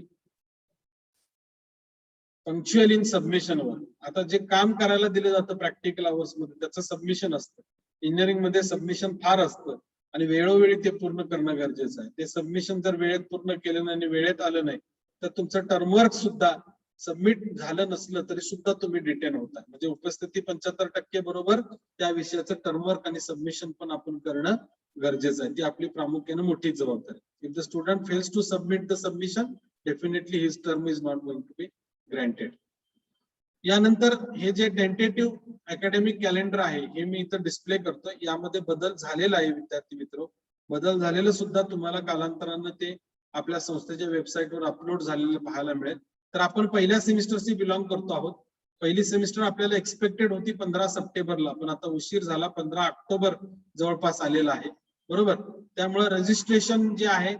punctual in submission वर. आता जे काम करायला दिलं जातं प्रॅक्टिकल अवर्स मध्ये त्याचं सबमिशन असतं. इंजिनिअरिंग मध्ये सबमिशन फार असतं आणि वेळोवेळी ते पूर्ण करणं गरजेचं आहे. ते सबमिशन जर वेळेत पूर्ण केलं नाही आणि वेळेत आलं नाही तर तुमचं टर्मवर्क सुद्धा सबमिट झालं नसलं तरी सुद्धा तुम्ही डिटेन होता. म्हणजे उपस्थिती 75% बरोबर त्या विषयाचं टर्मवर्क आणि सबमिशन पण आपण करणं गरजेचं आहे. ती आपली प्रामुख्याने मोठी जबाबदारी. If the student fails to submit the submission, definitely his term is not going to be granted. यानंतर हे जे टेंटेटिव्ह अकॅडमिक कॅलेंडर आहे हे मी इथं डिस्प्ले करतोय. यामध्ये बदल झालेला आहे विद्यार्थी मित्र. बदल झालेलं सुद्धा तुम्हाला कालांतरानं ते आपल्या संस्थेच्या वेबसाईटवर अपलोड झालेलं पाहायला मिळेल. तर आपण पहिल्या सेमिस्टरशी बिलॉंग करतो आहोत. पहिली सेमिस्टर आपल्याला एक्सपेक्टेड होती 15 सप्टेंबरला, पण आता उशीर झाला, 15 ऑक्टोबर जवळपास आलेला आहे. बरोबर. त्यामुळे रजिस्ट्रेशन जे आहे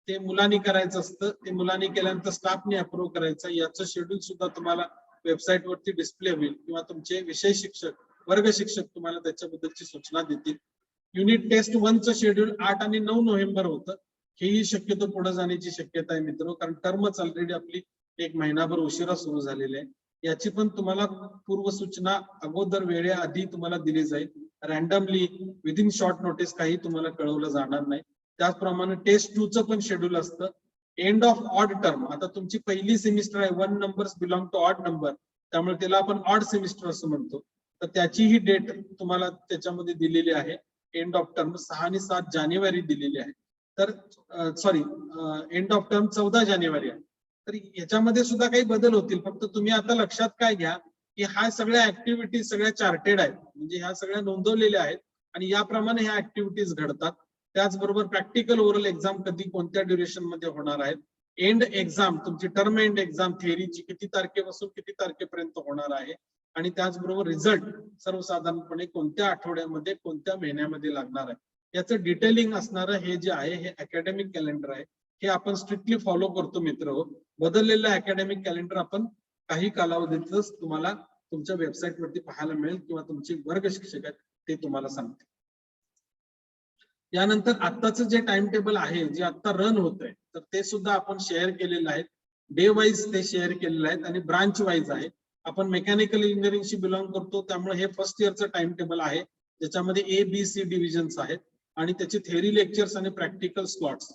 ते मुलांनी करायचं असतं. ते मुलांनी केल्यानंतर स्टाफने अप्रूव्ह करायचं. याचं शेड्यूल सुद्धा तुम्हाला वेबसाईट वरती डिस्प्ले होईल किंवा तुमचे विषय शिक्षक, वर्ग शिक्षक तुम्हाला त्याच्याबद्दलची सूचना देतील. युनिट टेस्ट 1चं शेड्यूल 8 आणि 9 नोव्हेंबर होतं. हेही शक्यतो पुढे जाण्याची शक्यता आहे मित्र, कारण टर्मच ऑलरेडी आपली एक महिनाभर उशिरा सुरू झालेली आहे. याची पण तुम्हाला पूर्वसूचना अगोदर वेळेआधी तुम्हाला दिली जाईल. रॅन्डमली विदिन शॉर्ट नोटीस काही तुम्हाला कळवलं जाणार नाही. त्याचप्रमाणे टेस्ट 2चं पण शेड्यूल असतं. एंड ऑफ ऑड टर्म, आता तुमची पहिली सेमिस्टर आहे, 1 numbers belong to odd number, त्यामुळे त्याला आपण ऑड सेमिस्टर असं म्हणतो. तर त्याची ही डेट तुम्हाला त्याच्यामध्ये दिलेली आहे. एंड ऑफ टर्म 6 आणि 7 जानेवारी दिलेली आहे. तर सॉरी, एंड ऑफ टर्म 14 जानेवारी आहे. तर याच्यामध्ये सुद्धा काही बदल होतील. फक्त तुम्ही आता लक्षात काय घ्या की हा सगळ्या ऍक्टिव्हिटीज सगळ्या चार्टेड आहेत, म्हणजे ह्या सगळ्या नोंदवलेल्या आहेत आणि याप्रमाणे ह्या ऍक्टिव्हिटीज घडतात. त्याचबरोबर प्रॅक्टिकल ओरल एक्झाम कधी कोणत्या ड्युरेशन मध्ये होणार आहेत, एंड एक्झाम तुमची टर्म एंड एक्झाम थिअरीची किती तारखेपासून किती तारखेपर्यंत होणार आहे, आणि त्याचबरोबर रिझल्ट सर्वसाधारणपणे कोणत्या आठवड्यामध्ये कोणत्या महिन्यामध्ये लागणार आहे, याचं डिटेलिंग असणारं हे जे आहे हे अकॅडमिक कॅलेंडर आहे. हे आपण स्ट्रिक्टली फॉलो करतो मित्र. बदललेलं अकॅडमिक कॅलेंडर आपण काही कालावधीतच तुम्हाला तुमच्या वेबसाईट वरती पाहायला मिळेल किंवा तुमचे वर्ग शिक्षक आहेत ते तुम्हाला सांगतील. यानंतर आत्ताचं जे टाइम टेबल आहे जे आता रन होत आहे तर ते सुद्धा आपण शेअर केलेलं आहे. डे वाईज ते शेअर केलेलं आहे आणि ब्रांच वाईज आहे. आपण मेकॅनिकल इंजिनिअरिंगशी बिलॉंग करतो त्यामुळे हे फर्स्ट इयरचं टाइम टेबल आहे, ज्याच्यामध्ये A-B-C डिव्हिजन्स आहेत आणि त्याचे थेअरी लेक्चर्स आणि प्रॅक्टिकल स्लॉट्स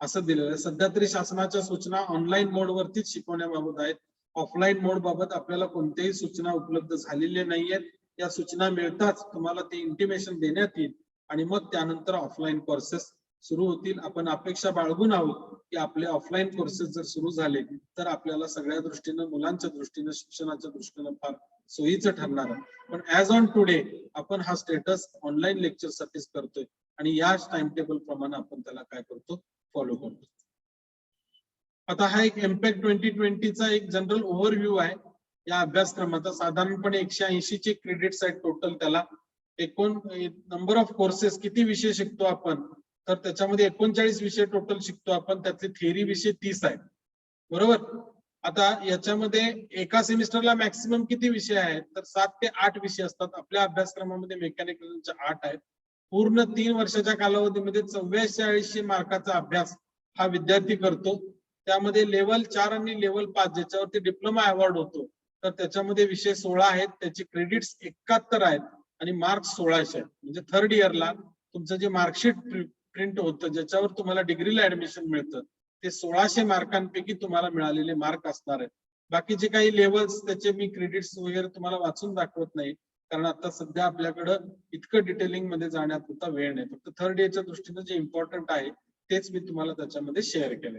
असं दिलेलं आहे. सध्या तरी शासनाच्या सूचना ऑनलाईन मोड वरतीच शिकवण्याबाबत आहेत. ऑफलाईन मोड बाबत आपल्याला कोणत्याही सूचना उपलब्ध झालेल्या नाहीयेत. या सूचना मिळताच तुम्हाला ते इंटिमेशन देण्यात येईल आणि मग त्यानंतर ऑफलाईन कोर्सेस सुरू होतील. आपण अपेक्षा बाळगून आहोत की आपले ऑफलाईन कोर्सेस जर सुरू झाले तर आपल्याला सगळ्या दृष्टीनं, मुलांच्या दृष्टीनं, शिक्षणाच्या दृष्टीनं फार सोयीचं ठरणार आहे. पण ऍज ऑन टुडे आपण हा स्टेटस ऑनलाईन लेक्चर साठीच करतोय आणि याच टाइम टेबल प्रमाणे आपण त्याला काय करतो, फॉलो करतो. आता हा एक एमपॅक्ट 2020चा एक जनरल ओव्हरव्ह्यू आहे या अभ्यासक्रमाचा. साधारणपणे 180 चे क्रेडिट्स आहेत टोटल. त्याला एकूण नंबर ऑफ कोर्सेस किती विषय शिकतो आपण, तर त्याच्यामध्ये 39 विषय टोटल शिकतो आपण. त्यातले थिअरी विषय 30 आहेत. बरोबर. आता याच्यामध्ये एका सेमिस्टरला मॅक्सिमम किती विषय आहेत, तर 7 ते 8 विषय असतात. आपल्या अभ्यासक्रमामध्ये मेकॅनिकलचे 8 आहेत. पूर्ण 3 वर्षाच्या कालावधीमध्ये 4400 मार्काचा अभ्यास हा विद्यार्थी करतो. त्यामध्ये लेवल 4 आणि लेवल 5 ज्याच्यावरती डिप्लोमा अवॉर्ड होतो तर त्याच्यामध्ये विषय 16 आहेत. त्याचे क्रेडिट्स 71 आहेत आणि मार्क्स 1600 आहेत. म्हणजे थर्ड इयरला तुमचं जे मार्कशीट प्रिंट होतं ज्याच्यावर तुम्हाला डिग्रीला ऍडमिशन मिळतं ते 1600 मार्कांपैकी तुम्हाला मिळालेले मार्क असणार आहेत. बाकीचे काही लेवल्स त्याचे मी क्रेडिट्स वगैरे तुम्हाला वाचून दाखवत नाही, कारण आता सध्या आपल्याकडं इतकं डिटेलिंग मध्ये जाण्यात होता वेळ नाही. फक्त थर्ड इयरच्या दृष्टीने जे इम्पॉर्टंट आहे तेच मी तुम्हाला त्याच्यामध्ये शेअर केले.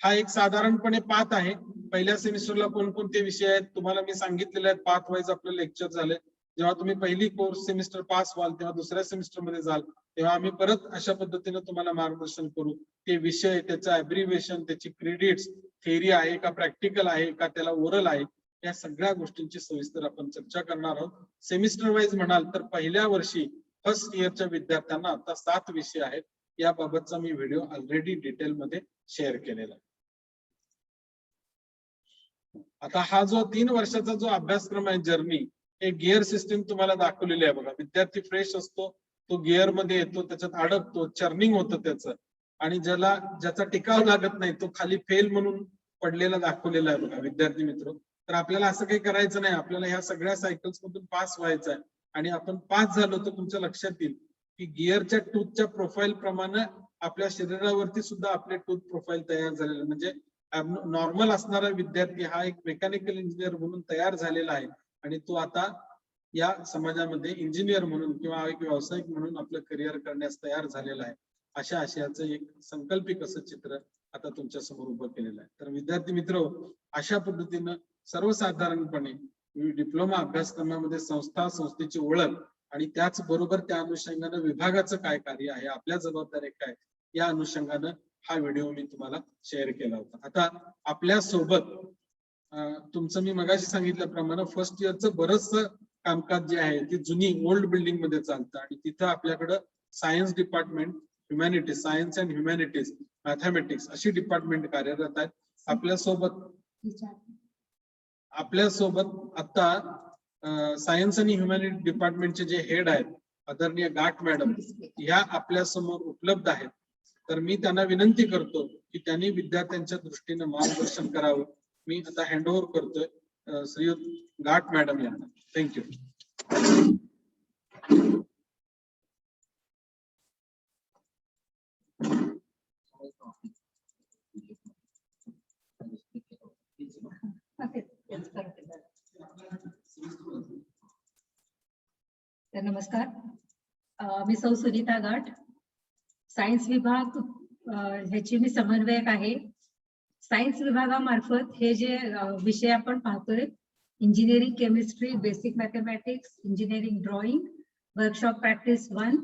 हा एक साधारणपणे पाथ आहे. पहिल्या सेमिस्टरला कोणकोणते विषय आहेत तुम्हाला मी सांगितलेले आहेत. पाथ वाईज आपले लेक्चर झाले. जेव्हा तुम्ही पहिली कोर्स सेमिस्टर पास व्हाल तेव्हा दुसऱ्या सेमिस्टर मध्ये जाल तेव्हा आम्ही परत अशा पद्धतीने तुम्हाला मार्गदर्शन करू. ते विषय, त्याचं ॲब्रिव्हिएशन, त्याची क्रेडिट्स, थेअरी आहे का प्रॅक्टिकल आहे का त्याला ओरल आहे, या सगळ्या गोष्टींची सविस्तर आपण चर्चा करणार आहोत. सेमिस्टर वाईज म्हणाल तर पहिल्या वर्षी फर्स्ट इयरच्या विद्यार्थ्यांना आता 7 विषय आहेत. याबाबतचा मी व्हिडिओ ऑलरेडी डिटेल मध्ये शेअर केलेला आहे. आता हा जो 3 वर्षाचा जो अभ्यासक्रम आहे जर्नी, हे गिअर सिस्टीम तुम्हाला दाखवलेली आहे बघा. विद्यार्थी फ्रेश असतो, तो गिअर मध्ये येतो, त्याच्यात अडकतो, चर्निंग होतं त्याचं, आणि ज्याचा टिकाव लागत नाही तो खाली फेल म्हणून पडलेला दाखवलेला आहे बघा विद्यार्थी मित्र. तर आपल्याला असं काही करायचं नाही, आपल्याला ह्या सगळ्या सायकल्स मधून पास व्हायचं आहे. आणि आपण पास झालो तर तुमच्या लक्षात येईल की गिअरच्या टूथच्या प्रोफाईल प्रमाणे आपल्या शरीरावरती सुद्धा आपले टूथ प्रोफाईल तयार झालेले, म्हणजे नॉर्मल असणारा विद्यार्थी हा एक मेकॅनिकल इंजिनियर म्हणून तयार झालेला आहे आणि तो आता या समाजामध्ये इंजिनियर म्हणून किंवा एक व्यावसायिक म्हणून आपलं करिअर करण्यास तयार झालेला आहे. अशा आशयाचं एक संकल्पिक असं चित्र आता तुमच्या समोर उभं केलेलं आहे. तर विद्यार्थी मित्र, अशा पद्धतीनं सर्वसाधारणपणे डिप्लोमा अभ्यासक्रमामध्ये संस्थेची ओळख आणि त्याचबरोबर त्या अनुषंगानं विभागाचं काय कार्य आहे, आपल्या जबाबदाऱ्या काय, या अनुषंगानं हा व्हिडिओ मी तुम्हाला शेअर केला होता. आता आपल्या सोबत तुमचं मी मगाशी सांगितल्याप्रमाणे फर्स्ट इयरचं बरंचसं कामकाज जे आहे ती जुनी ओल्ड बिल्डिंग मध्ये चालतं आणि तिथं आपल्याकडं science department, humanities, science and humanities, mathematics अशी डिपार्टमेंट कार्यरत आहेत. आपल्यासोबत आता सायन्स आणि ह्युमॅनिटी डिपार्टमेंटचे जे हेड आहेत आदरणीय गाठ मॅडम, ह्या आपल्या समोर उपलब्ध आहेत. तर मी त्यांना विनंती करतो की त्यांनी विद्यार्थ्यांच्या दृष्टीने मार्गदर्शन करावं. मी आता हँडओव्हर करतोय श्रीयुत गाठ मॅडम यांना. थँक्यू. तर नमस्कार, मी सौ सुनीता गाठ, सायन्स विभाग ह्याची मी समन्वयक आहे. सायन्स विभागामार्फत हे जे विषय आपण पाहतोय, engineering chemistry, basic mathematics, engineering drawing, workshop practice 1,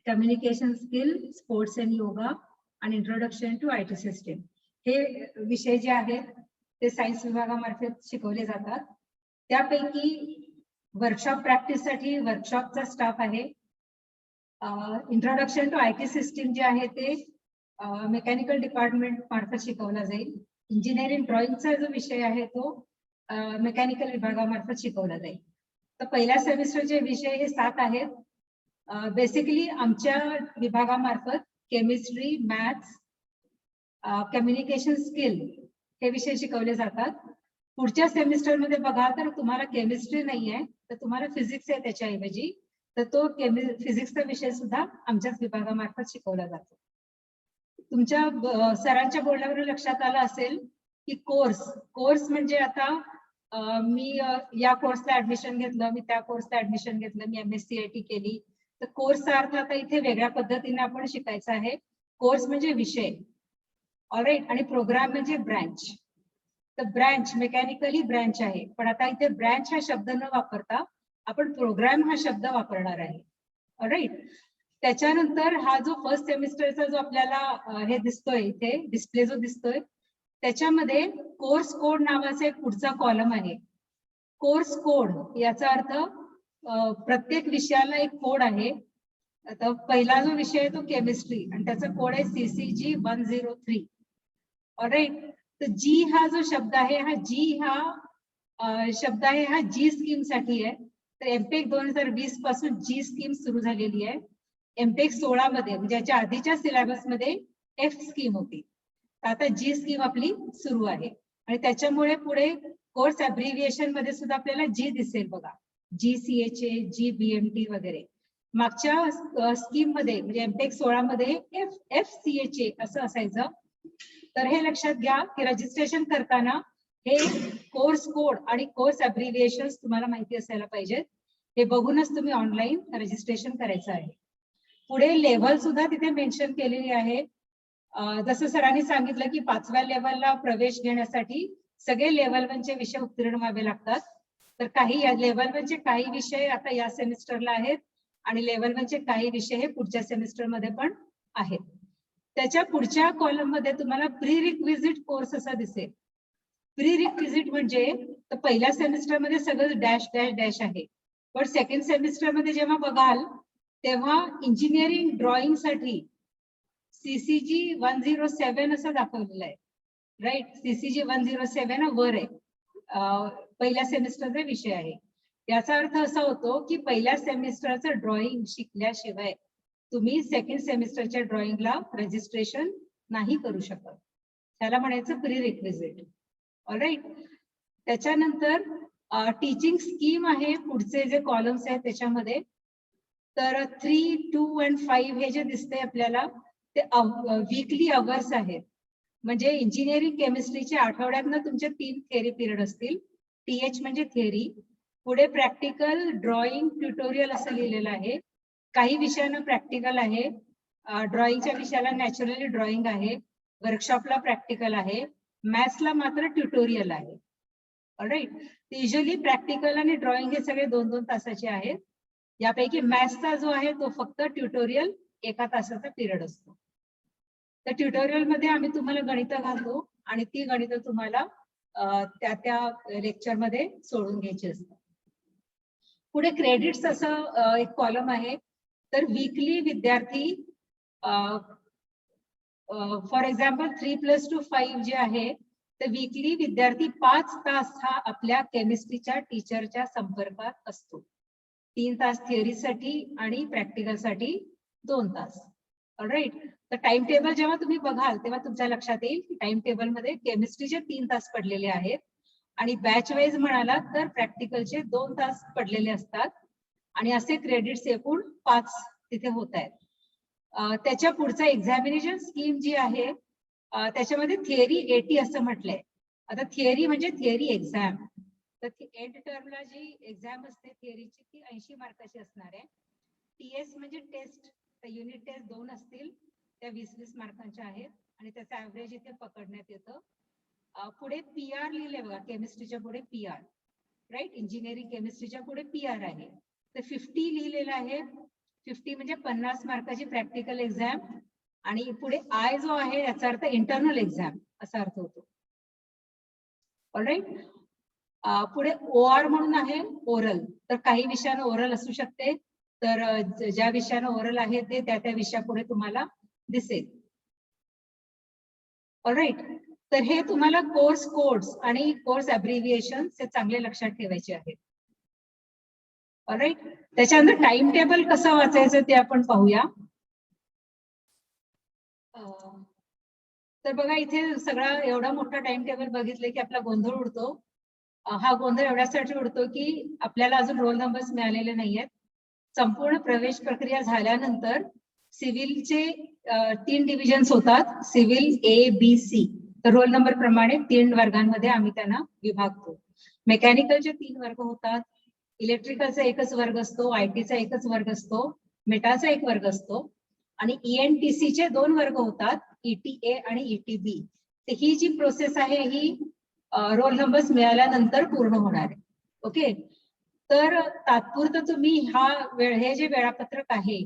communication skill, sports and yoga आणि इंट्रोडक्शन टू IT सिस्टीम, हे विषय जे आहेत ते सायन्स विभागामार्फत शिकवले जातात. त्यापैकी वर्कशॉप प्रॅक्टिस साठी वर्कशॉपचा स्टाफ आहे. इंट्रोडक्शन टू IT सिस्टीम जे आहे ते मेकॅनिकल डिपार्टमेंट मार्फत शिकवला जाईल. इंजिनिअरिंग ड्रॉइंगचा जो विषय आहे तो मेकॅनिकल विभागामार्फत शिकवला जाईल. तर पहिल्या सेमिस्टरचे विषय हे 7 आहेत. बेसिकली आमच्या विभागामार्फत केमिस्ट्री, मॅथ्स, कम्युनिकेशन स्किल हे विषय शिकवले जातात. पुढच्या सेमिस्टर मध्ये बघा तर तुम्हाला केमिस्ट्री नाही आहे तर तुम्हाला फिजिक्स आहे त्याच्याऐवजी, तर तो फिजिक्सचा विषय सुद्धा आमच्याच विभागामार्फत शिकवला जातो. तुमच्या सरांच्या बोलण्यावरून लक्षात आलं असेल की कोर्स म्हणजे आता मी या कोर्सला ऍडमिशन घेतलं, मी त्या कोर्सला ऍडमिशन घेतलं, मी MSc IT केली, तर कोर्सचा अर्थ आता इथे वेगळ्या पद्धतीने आपण शिकायचा आहे. कोर्स म्हणजे विषय, ऑलराईट, आणि प्रोग्राम म्हणजे ब्रँच. तर ब्रँच मेकॅनिकली ब्रँच आहे, पण आता इथे ब्रँच हा शब्द न वापरता आपण प्रोग्राम हा शब्द वापरणार आहे. ऑलराईट. त्याच्यानंतर हा जो फर्स्ट सेमिस्टरचा जो आपल्याला हे दिसतोय इथे डिस्प्ले जो दिसतोय, त्याच्यामध्ये कोर्स कोड नावाचा एक पुढचा कॉलम आहे. कोर्स कोड याचा अर्थ प्रत्येक विषयाला एक कोड आहे. आता पहिला जो विषय आहे तो केमिस्ट्री आणि त्याचा कोड आहे CCG 103. ऑलराईट. तर जी हा जो शब्द आहे, हा शब्द आहे हा जी स्कीम साठी आहे. तर MPEC 2020 पासून जी स्कीम सुरू झालेली आहे. MPEC 16 मध्ये म्हणजे याच्या आधीच्या सिलेबस मध्ये F स्कीम होती, आता जी स्कीम आपली सुरू आहे. आणि त्याच्यामुळे पुढे कोर्स अब्रिव्हिएशन मध्ये सुद्धा आपल्याला जी दिसेल बघा, GCHA, GBMT वगैरे. मागच्या स्कीम मध्ये म्हणजे MPEC 16 मध्ये FCHA असं असायचं. तर हे लक्षात घ्या की रजिस्ट्रेशन करताना हे कोर्स कोड आणि कोर्स अब्रिव्हिएशन तुम्हाला माहिती असायला पाहिजेत. हे बघूनच तुम्ही ऑनलाईन रजिस्ट्रेशन करायचं आहे. पुढे लेव्हल सुद्धा तिथे मेन्शन केलेली आहे. जसं सरांनी सांगितलं की 5व्या लेव्हलला प्रवेश घेण्यासाठी सगळे लेव्हल 1चे विषय उत्तीर्ण व्हावे लागतात. तर काही लेव्हल 1चे काही विषय आता या सेमिस्टरला आहेत आणि लेव्हल 1चे काही विषय हे पुढच्या सेमिस्टर मध्ये पण आहेत. त्याच्या पुढच्या कॉलम मध्ये तुम्हाला प्री रिक्विजिट कोर्स असा दिसेल. प्री रिक्विजिट म्हणजे तर पहिल्या सेमिस्टर मध्ये सगळं डॅश डॅश डॅश आहे, पण सेकंड सेमिस्टर मध्ये जेव्हा बघाल तेव्हा इंजिनिअरिंग ड्रॉइंग साठी CCG 107 असं दाखवलेलं आहे. राईट, CCG 107 वर आहे. पहिल्या सेमिस्टरचा विषय आहे. याचा अर्थ असा होतो की पहिल्या सेमिस्टरचं ड्रॉइंग शिकल्याशिवाय तुम्ही सेकंड सेमिस्टरच्या ड्रॉइंगला रजिस्ट्रेशन नाही करू शकत. त्याला म्हणायचं प्री रिक्विजिट. ऑलराईट, त्याच्यानंतर टीचिंग स्कीम आहे. पुढचे जे कॉलम्स आहेत त्याच्यामध्ये तर 3, 2 आणि 5 हे जे दिसते आपल्याला ते वीकली अवर्स आहेत. म्हणजे इंजिनिअरिंग केमिस्ट्रीच्या आठवड्यातनं तुमचे 3 थेअरी पिरियड असतील. TH म्हणजे थेअरी, पुढे प्रॅक्टिकल, ड्रॉइंग, ट्युटोरियल असं लिहिलेलं आहे. काही विषयांना प्रॅक्टिकल आहे, ड्रॉइंगच्या विषयाला नॅचरली ड्रॉइंग आहे, वर्कशॉपला प्रॅक्टिकल आहे, मॅथ्सला मात्र ट्युटोरियल आहे. ऑलराईट, युजली प्रॅक्टिकल आणि ड्रॉइंग हे सगळे 2-2 तासाचे आहेत. यापैकी मॅथ्सचा जो आहे तो फक्त ट्युटोरियल 1 तासाचा पिरियड असतो. तर ट्युटोरियल मध्ये आम्ही तुम्हाला गणितं घालतो आणि ती गणितं तुम्हाला त्या लेक्चर मध्ये सोडून घ्यायची असतात. पुढे क्रेडिट्स असं एक कॉलम आहे. तर वीकली विद्यार्थी फॉर एक्झाम्पल 3+2 5 जे आहे तर वीकली विद्यार्थी 5 तास हा आपल्या केमिस्ट्रीच्या टीचरच्या संपर्कात असतो. 3 तास थिअरीसाठी आणि प्रॅक्टिकलसाठी 2 तास. ऑलराईट, तर टाइम टेबल जेव्हा तुम्ही बघाल तेव्हा तुमच्या लक्षात येईल की टाइम टेबल मध्ये केमिस्ट्रीचे 3 तास पडलेले आहेत आणि बॅच वाईज म्हणाला तर प्रॅक्टिकलचे 2 तास पडलेले असतात आणि असे क्रेडिट्स एकूण 5 तिथे होत आहेत. त्याच्या पुढचा एक्झामिनेशन स्कीम जी आहे त्याच्यामध्ये थिअरी 80 असं म्हटलंय. आता थिअरी म्हणजे थिअरी एक्झाम, तर एंड टर्मला जी एक्झाम असते थिअरीची ती 80 मार्काची असणार आहे. TS म्हणजे टेस्ट, तर युनिट टेस्ट 2 असतील, त्या 20-20 मार्कांच्या आहेत आणि त्याचा ऍव्हरेज इथे पकडण्यात येतं. पुढे PR लिहिले बघा, केमिस्ट्रीच्या पुढे PR, राईट, इंजिनिअरिंग केमिस्ट्रीच्या पुढे PR आहे. तर 50 लिहिलेलं आहे. 50 म्हणजे 50 मार्काची प्रॅक्टिकल एक्झाम आणि पुढे I जो आहे याचा अर्थ इंटरनल एक्झाम असा अर्थ होतो. ऑलराईट, पुढे OR म्हणून आहे, ओरल. तर काही विषयानं ओरल असू शकते, तर ज्या विषयानं ओरल आहे ते त्या विषयापुढे तुम्हाला दिसेल. ऑलराईट, तर हे तुम्हाला कोर्स कोड्स आणि कोर्स अब्रिव्हिएशन हे चांगले लक्षात ठेवायचे आहेत. ऑलराईट, त्याच्यानंतर टाइम टेबल कसं वाचायचं ते आपण पाहूया. तर बघा इथे सगळा एवढा मोठा टाइम टेबल बघितले की आपला गोंधळ उडतो. हा गोंधळ एवढ्यासाठी उडतो की आपल्याला अजून रोल नंबर्स मिळालेले नाहीयेत. संपूर्ण प्रवेश प्रक्रिया झाल्यानंतर सिव्हिलचे 3 डिव्हिजन्स होतात, सिव्हिल A-B-C. तर रोल नंबर प्रमाणे 3 वर्गांमध्ये आम्ही त्यांना विभागतो. मेकॅनिकलचे 3 वर्ग होतात, इलेक्ट्रिकलचा एकच वर्ग असतो, IT चा एकच वर्ग असतो, मेटाचा एक वर्ग असतो आणि ENTCचे 2 वर्ग होतात, ETA आणि ETB. तर ही जी प्रोसेस आहे ही रोल नंबर्स मिळाल्यानंतर पूर्ण होणार आहे. ओके, तर तात्पुरतं तुम्ही हे जे वेळापत्रक आहे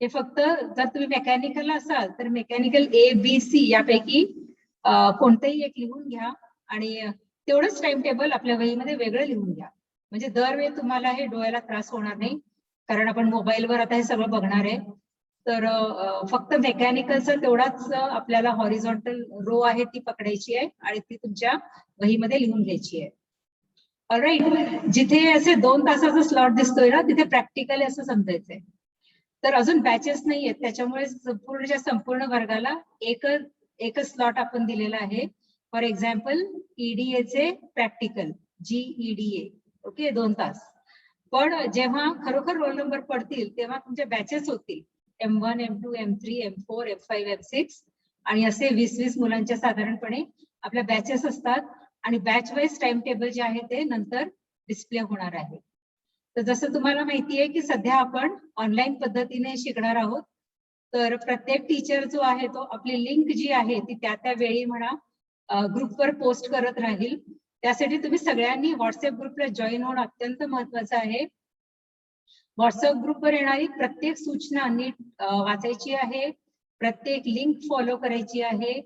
हे फक्त जर तुम्ही मेकॅनिकल असाल तर मेकॅनिकल A-B-C यापैकी कोणतेही एक लिहून घ्या आणि तेवढंच टाइम टेबल आपल्या वहीमध्ये वेगळं लिहून घ्या. म्हणजे दरवेळी तुम्हाला हे डोळ्याला त्रास होणार नाही, कारण आपण मोबाईलवर आता हे सगळं बघणार आहे. तर फक्त मेकॅनिकलचं तेवढाच आपल्याला हॉरिझॉन्टल रो आहे ती पकडायची आहे आणि ती तुमच्या वहीमध्ये लिहून घ्यायची आहे. ऑलराईट, जिथे असे 2 तासाचा स्लॉट दिसतोय ना तिथे प्रॅक्टिकल असं समजायचंय. तर अजून बॅचेस नाही आहेत त्याच्यामुळे संपूर्ण वर्गाला एकच स्लॉट आपण दिलेला आहे. फॉर एक्झाम्पल EDA चे प्रॅक्टिकल GEDA, ओके, 2 तास. पण जेव्हा खरोखर रोल नंबर पडतील तेव्हा तुमच्या बॅचेस होतील, M1, M2, M3, M4, M5, M6 आणि असे 20-20 मुलांच्या साधारणपणे आपल्या बॅचेस असतात आणि बॅच वाईज टाइम टेबल जे आहे ते नंतर डिस्प्ले होणार आहे. तर जसं तुम्हाला माहिती आहे की सध्या आपण ऑनलाईन पद्धतीने शिकणार आहोत, तर प्रत्येक टीचर जो आहे तो आपली लिंक जी आहे ती त्या वेळी म्हणा ग्रुपवर पोस्ट करत राहील त्यासाठी तुम्ही सगळ्यांनी व्हॉट्सअप ग्रुपला जॉईन होणं अत्यंत महत्वाचं आहे. व्हॉट्सअप ग्रुपवर येणारी प्रत्येक सूचना नीट वाचायची आहे, प्रत्येक लिंक फॉलो करायची आहे.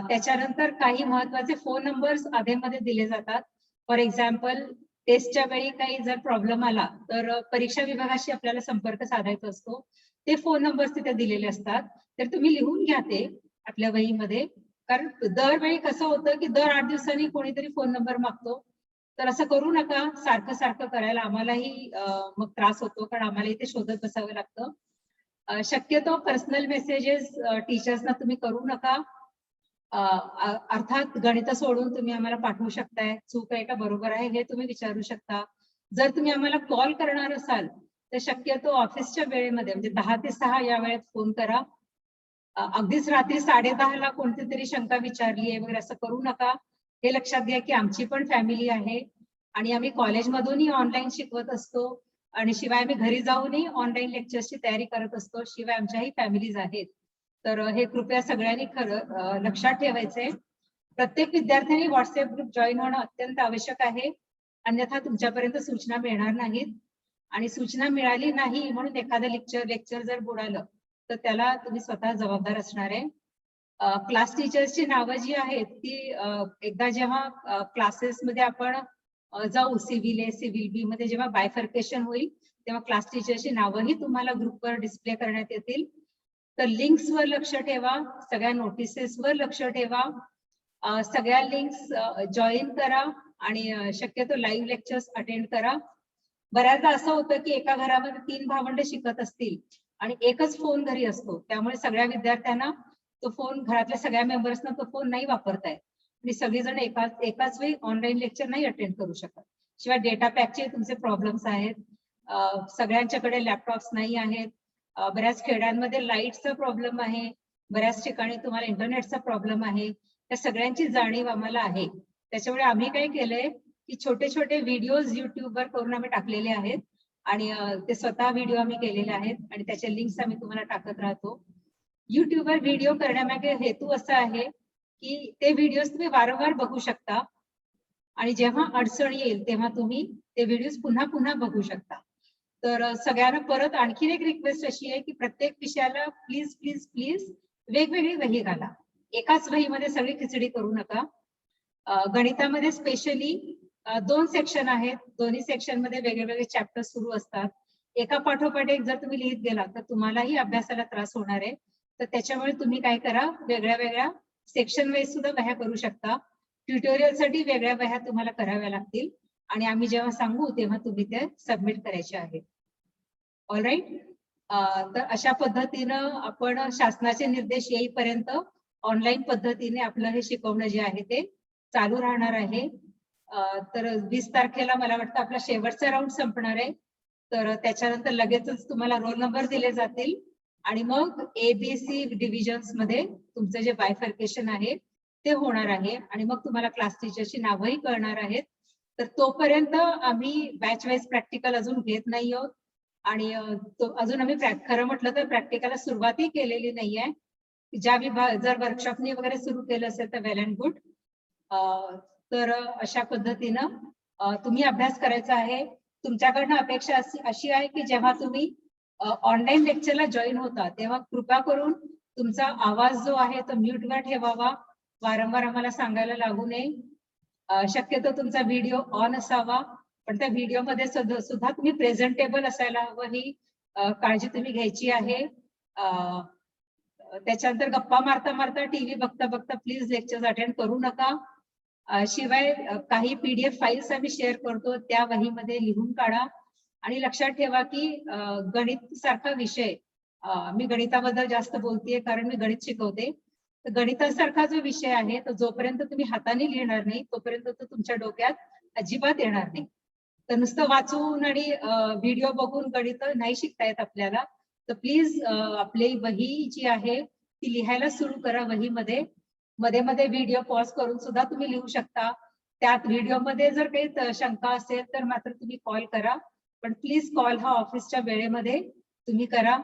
त्याच्यानंतर काही महत्वाचे फोन नंबर्स आधेमध्ये दिले जातात. फॉर एक्झाम्पल टेस्टच्या वेळी काही जर प्रॉब्लेम आला तर परीक्षा विभागाशी आपल्याला संपर्क साधायचा असतो. ते फोन नंबर्स तिथे दिलेले असतात. तर तुम्ही लिहून घ्या ते आपल्या वहीमध्ये, कारण दरवेळी कसं होतं की दर 8 दिवसांनी कोणीतरी फोन नंबर मागतो. तर असं करू नका. सारखं सारखं करायला आम्हालाही मग त्रास होतो, कारण आम्हालाही ते शोधत बसावं लागतं. शक्यतो पर्सनल मेसेजेस टीचर्सना तुम्ही करू नका. अर्थात गणित सोडून तुम्ही आम्हाला पाठवू शकताय. चूक आहे का बरोबर आहे हे तुम्ही विचारू शकता. जर तुम्ही आम्हाला कॉल करणार असाल तर शक्यतो ऑफिसच्या वेळेमध्ये म्हणजे 10 ते 6 या वेळेत फोन करा. अगदीच रात्री 10:30ला कोणती तरी शंका विचारली आहे वगैरे असं करू नका. हे लक्षात घ्या की आमची पण फॅमिली आहे आणि आम्ही कॉलेजमधूनही ऑनलाईन शिकवत असतो आणि शिवाय आम्ही घरी जाऊनही ऑनलाईन लेक्चर्सची तयारी करत असतो. शिवाय आमच्याही फॅमिलीज आहेत. तर हे कृपया सगळ्यांनी खरं लक्षात ठेवायचंय. प्रत्येक विद्यार्थ्यांनी व्हॉट्सअप ग्रुप जॉईन होणं अत्यंत आवश्यक आहे. अन्यथा तुमच्यापर्यंत सूचना मिळणार नाहीत आणि सूचना मिळाली नाही म्हणून एखादं लेक्चर जर बुडालं तर त्याला तुम्ही स्वतः जबाबदार असणार आहे. क्लास टीचर्सची नावं जी आहेत ती एकदा जेव्हा क्लासेसमध्ये आपण जाऊ सिव्हिल ए सिव्हिल बी मध्ये जेव्हा बायफर्केशन होईल तेव्हा क्लास टीचरची नावंही तुम्हाला ग्रुपवर डिस्प्ले करण्यात येतील. तर लिंक्सवर लक्ष ठेवा, सगळ्या नोटिसेसवर लक्ष ठेवा, सगळ्या लिंक्स जॉईन करा आणि शक्यतो लाईव्ह लेक्चर्स अटेंड करा. बऱ्याचदा असं होतं की एका घरामध्ये 3 भावंड शिकत असतील आणि एकच फोन घरी असतो, त्यामुळे सगळ्या विद्यार्थ्यांना तो फोन, घरातल्या सगळ्या मेंबर्सना तो फोन नाही वापरता येत आणि सगळेजण एकाच वेळी ऑनलाईन लेक्चर नाही अटेंड करू शकत. शिवाय डेटा पॅकचे तुमचे प्रॉब्लेम्स आहेत. सगळ्यांच्याकडे लॅपटॉप्स नाही आहेत. बऱ्याच खेड्यांमध्ये लाईटचा प्रॉब्लेम आहे. बऱ्याच ठिकाणी तुम्हाला इंटरनेटचा प्रॉब्लेम आहे. त्या सगळ्यांची जाणीव आम्हाला आहे. त्याच्यामुळे आम्ही काय केलंय की छोटे छोटे व्हिडिओज युट्यूबवर करून आम्ही टाकलेले आहेत आणि ते स्वतः व्हिडिओ आम्ही केलेले आहेत आणि त्याचे लिंक्स आम्ही तुम्हाला टाकत राहतो. युट्यूबवर व्हिडिओ करण्यामागे हेतू असा आहे की ते व्हिडिओज तुम्ही वारंवार बघू शकता आणि जेव्हा अडचण येईल तेव्हा तुम्ही ते व्हिडिओज पुन्हा पुन्हा बघू शकता. तर सगळ्यांना परत आणखीन एक रिक्वेस्ट अशी आहे की प्रत्येक विषयाला प्लीज प्लीज प्लीज वेगवेगळी वही घाला. एकाच वहीमध्ये सगळी खिचडी करू नका. गणितामध्ये स्पेशली 2 सेक्शन आहेत. दोन्ही सेक्शन मध्ये वेगवेगळे चॅप्टर सुरू असतात. एका पाठोपाठ एक जर तुम्ही लिहित गेला तर तुम्हालाही अभ्यासाला त्रास होणार आहे. तर त्याच्यामुळे तुम्ही काय करा, वेगळ्या वेगळ्या सेक्शन वाईज सुद्धा वह्या करू शकता. ट्युटोरियलसाठी वेगळ्या वह्या तुम्हाला कराव्या लागतील आणि आम्ही जेव्हा सांगू तेव्हा तुम्ही ते सबमिट करायचे आहेत. ऑलराईट. तर अशा पद्धतीनं आपण शासनाचे निर्देश येईपर्यंत ऑनलाईन पद्धतीने आपलं हे शिकवणं जे आहे ते चालू राहणार आहे. तर 20 तारखेला मला वाटतं आपला शेवटचा राऊंड संपणार आहे. तर त्याच्यानंतर लगेचच तुम्हाला रोल नंबर दिले जातील आणि मग ABC डिव्हिजन्स मध्ये तुमचं जे बायफर्केशन आहे ते होणार आहे आणि मग तुम्हाला क्लास टीचरची नावही कळणार आहेत. तर तोपर्यंत आम्ही बॅच वाईज प्रॅक्टिकल अजून घेत नाही आहोत आणि अजून आम्ही खरं म्हटलं तर प्रॅक्टिकलला सुरुवातही केलेली नाहीये. ज्या जर वर्कशॉपनी वगैरे सुरू केलं असेल तर वेल अँड गुड. तर अशा पद्धतीनं तुम्ही अभ्यास करायचा आहे. तुमच्याकडनं अपेक्षा अशी आहे की जेव्हा तुम्ही ऑनलाईन लेक्चरला जॉईन होता तेव्हा कृपा करून तुमचा आवाज जो आहे तो म्यूटवर ठेवावा. वारंवार आम्हाला सांगायला लागू नये. शक्यतो तुमचा व्हिडिओ ऑन असावा, पण त्या व्हिडिओमध्ये सुद्धा तुम्ही प्रेझेंटेबल असायला हवं, ही काळजी तुम्ही घ्यायची आहे. त्याच्यानंतर गप्पा मारता मारता टीव्ही बघता बघता प्लीज लेक्चर अटेंड करू नका. शिवाय काही PDF फाईल्स आम्ही शेअर करतो त्या वहीमध्ये लिहून काढा आणि लक्षात ठेवा की गणित सारखा विषय, मी गणिताबद्दल जास्त बोलतेय कारण मी गणित शिकवते. तर गणितासारखा जो विषय आहे तो जोपर्यंत तुम्ही हाताने लिहिणार नाही तोपर्यंत तो तुमच्या डोक्यात अजिबात येणार नाही. तर नुसतं वाचून आणि व्हिडिओ बघून गणित नाही शिकता येत आपल्याला. तर प्लीज आपली वही जी आहे ती लिहायला सुरू करा. वहीमध्ये मध्ये मध्ये व्हिडिओ पॉज करून सुद्धा तुम्ही लिहू शकता. त्यात व्हिडिओमध्ये जर काही शंका असेल तर मात्र तुम्ही कॉल करा, पण प्लीज कॉल हा ऑफिसच्या वेळेमध्ये तुम्ही करा.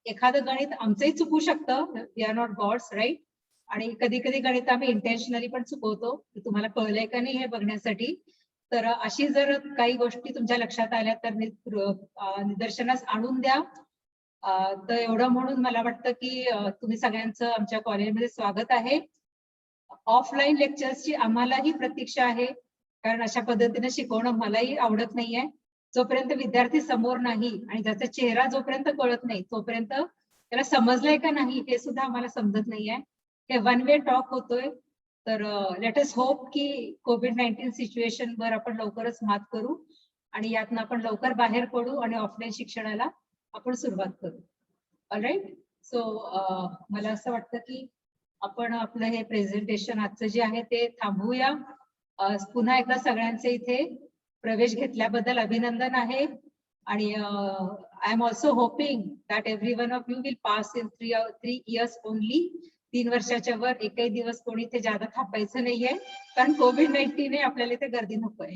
एखादं गणित आमचंही चुकू शकतं, we are not gods, right. आणि कधी कधी गणित आम्ही इंटेन्शनली पण चुकवतो, की तुम्हाला कळलंय का नाही हे बघण्यासाठी. तर अशी जर काही गोष्टी तुमच्या लक्षात आल्या तर निदर्शनास आणून द्या. तर एवढं म्हणून मला वाटतं की तुम्ही सगळ्यांचं आमच्या कॉलेजमध्ये स्वागत आहे. ऑफलाईन लेक्चर्सची आम्हालाही प्रतीक्षा आहे, कारण अशा पद्धतीने शिकवणं मलाही आवडत नाहीये. जोपर्यंत विद्यार्थी समोर नाही आणि ज्याचा चेहरा जोपर्यंत कळत नाही तोपर्यंत त्याला समजलंय का नाही हे सुद्धा आम्हाला समजत नाहीये. हे वन वे टॉक होतोय. तर लेट अस होप की कोविड-19 सिच्युएशन वर आपण लवकरच मात करू आणि यातनं आपण लवकर बाहेर पडू आणि ऑफलाईन शिक्षणाला आपण सुरुवात करू. ऑलराईट. सो मला असं वाटतं की आपण आपलं हे प्रेझेंटेशन आजचं जे आहे ते थांबवूया. पुन्हा एकदा सगळ्यांचे इथे प्रवेश घेतल्याबद्दल अभिनंदन आहे. आणि I am also hopping that every one of you will pass in 3 years only. 3 वर्षाच्या वर एकही दिवस कोणी इथे जादा थांबायचं नाहीये, कारण कोविड-19 आपल्याला इथे गर्दी नकोय.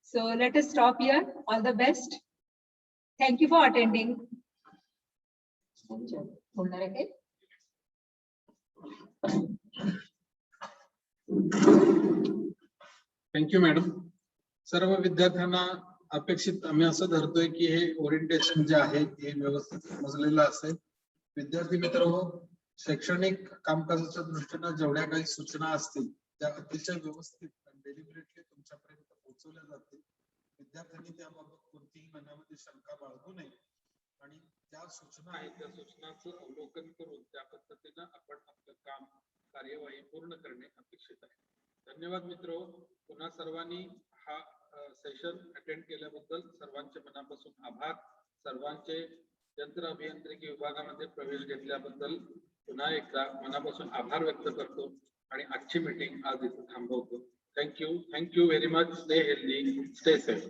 So let us stop here. All the best. Thank you for attending. बोलणार आहे ते? Thank you madam. सर्व विद्यार्थ्यांना अपेक्षित आम्ही असं धरतोय की हे ओरिएंटेशन जे आहे हे व्यवस्थित समजलेलं असेल. विद्यार्थी मित्रांनो, शैक्षणिक कामकाजाच्या दृष्टीने जेवढ्या काही सूचना असतील त्या अतिशय व्यवस्थित डेलिबरेटली तुमच्यापर्यंत पोहोचवल्या जातील. विद्यार्थ्यांनी त्याबाबत कोणतीही मनामध्ये शंका बाळगू नये आणि ज्या सूचना आहेत त्या सूचनांचं अवलोकन करून त्या पद्धतीनं आपण आपलं काम कार्यवाही पूर्ण करणे अपेक्षित आहे. धन्यवाद मित्रो. पुन्हा सर्वांनी हा सेशन अटेंड केल्याबद्दल सर्वांचे मनापासून आभार. सर्वांचे यंत्र अभियांत्रिकी विभागामध्ये प्रवेश घेतल्याबद्दल पुन्हा एकदा मनापासून आभार व्यक्त करतो आणि आजची मीटिंग आज इथे थांबवतो. Thank you very much. Stay healthy, stay safe.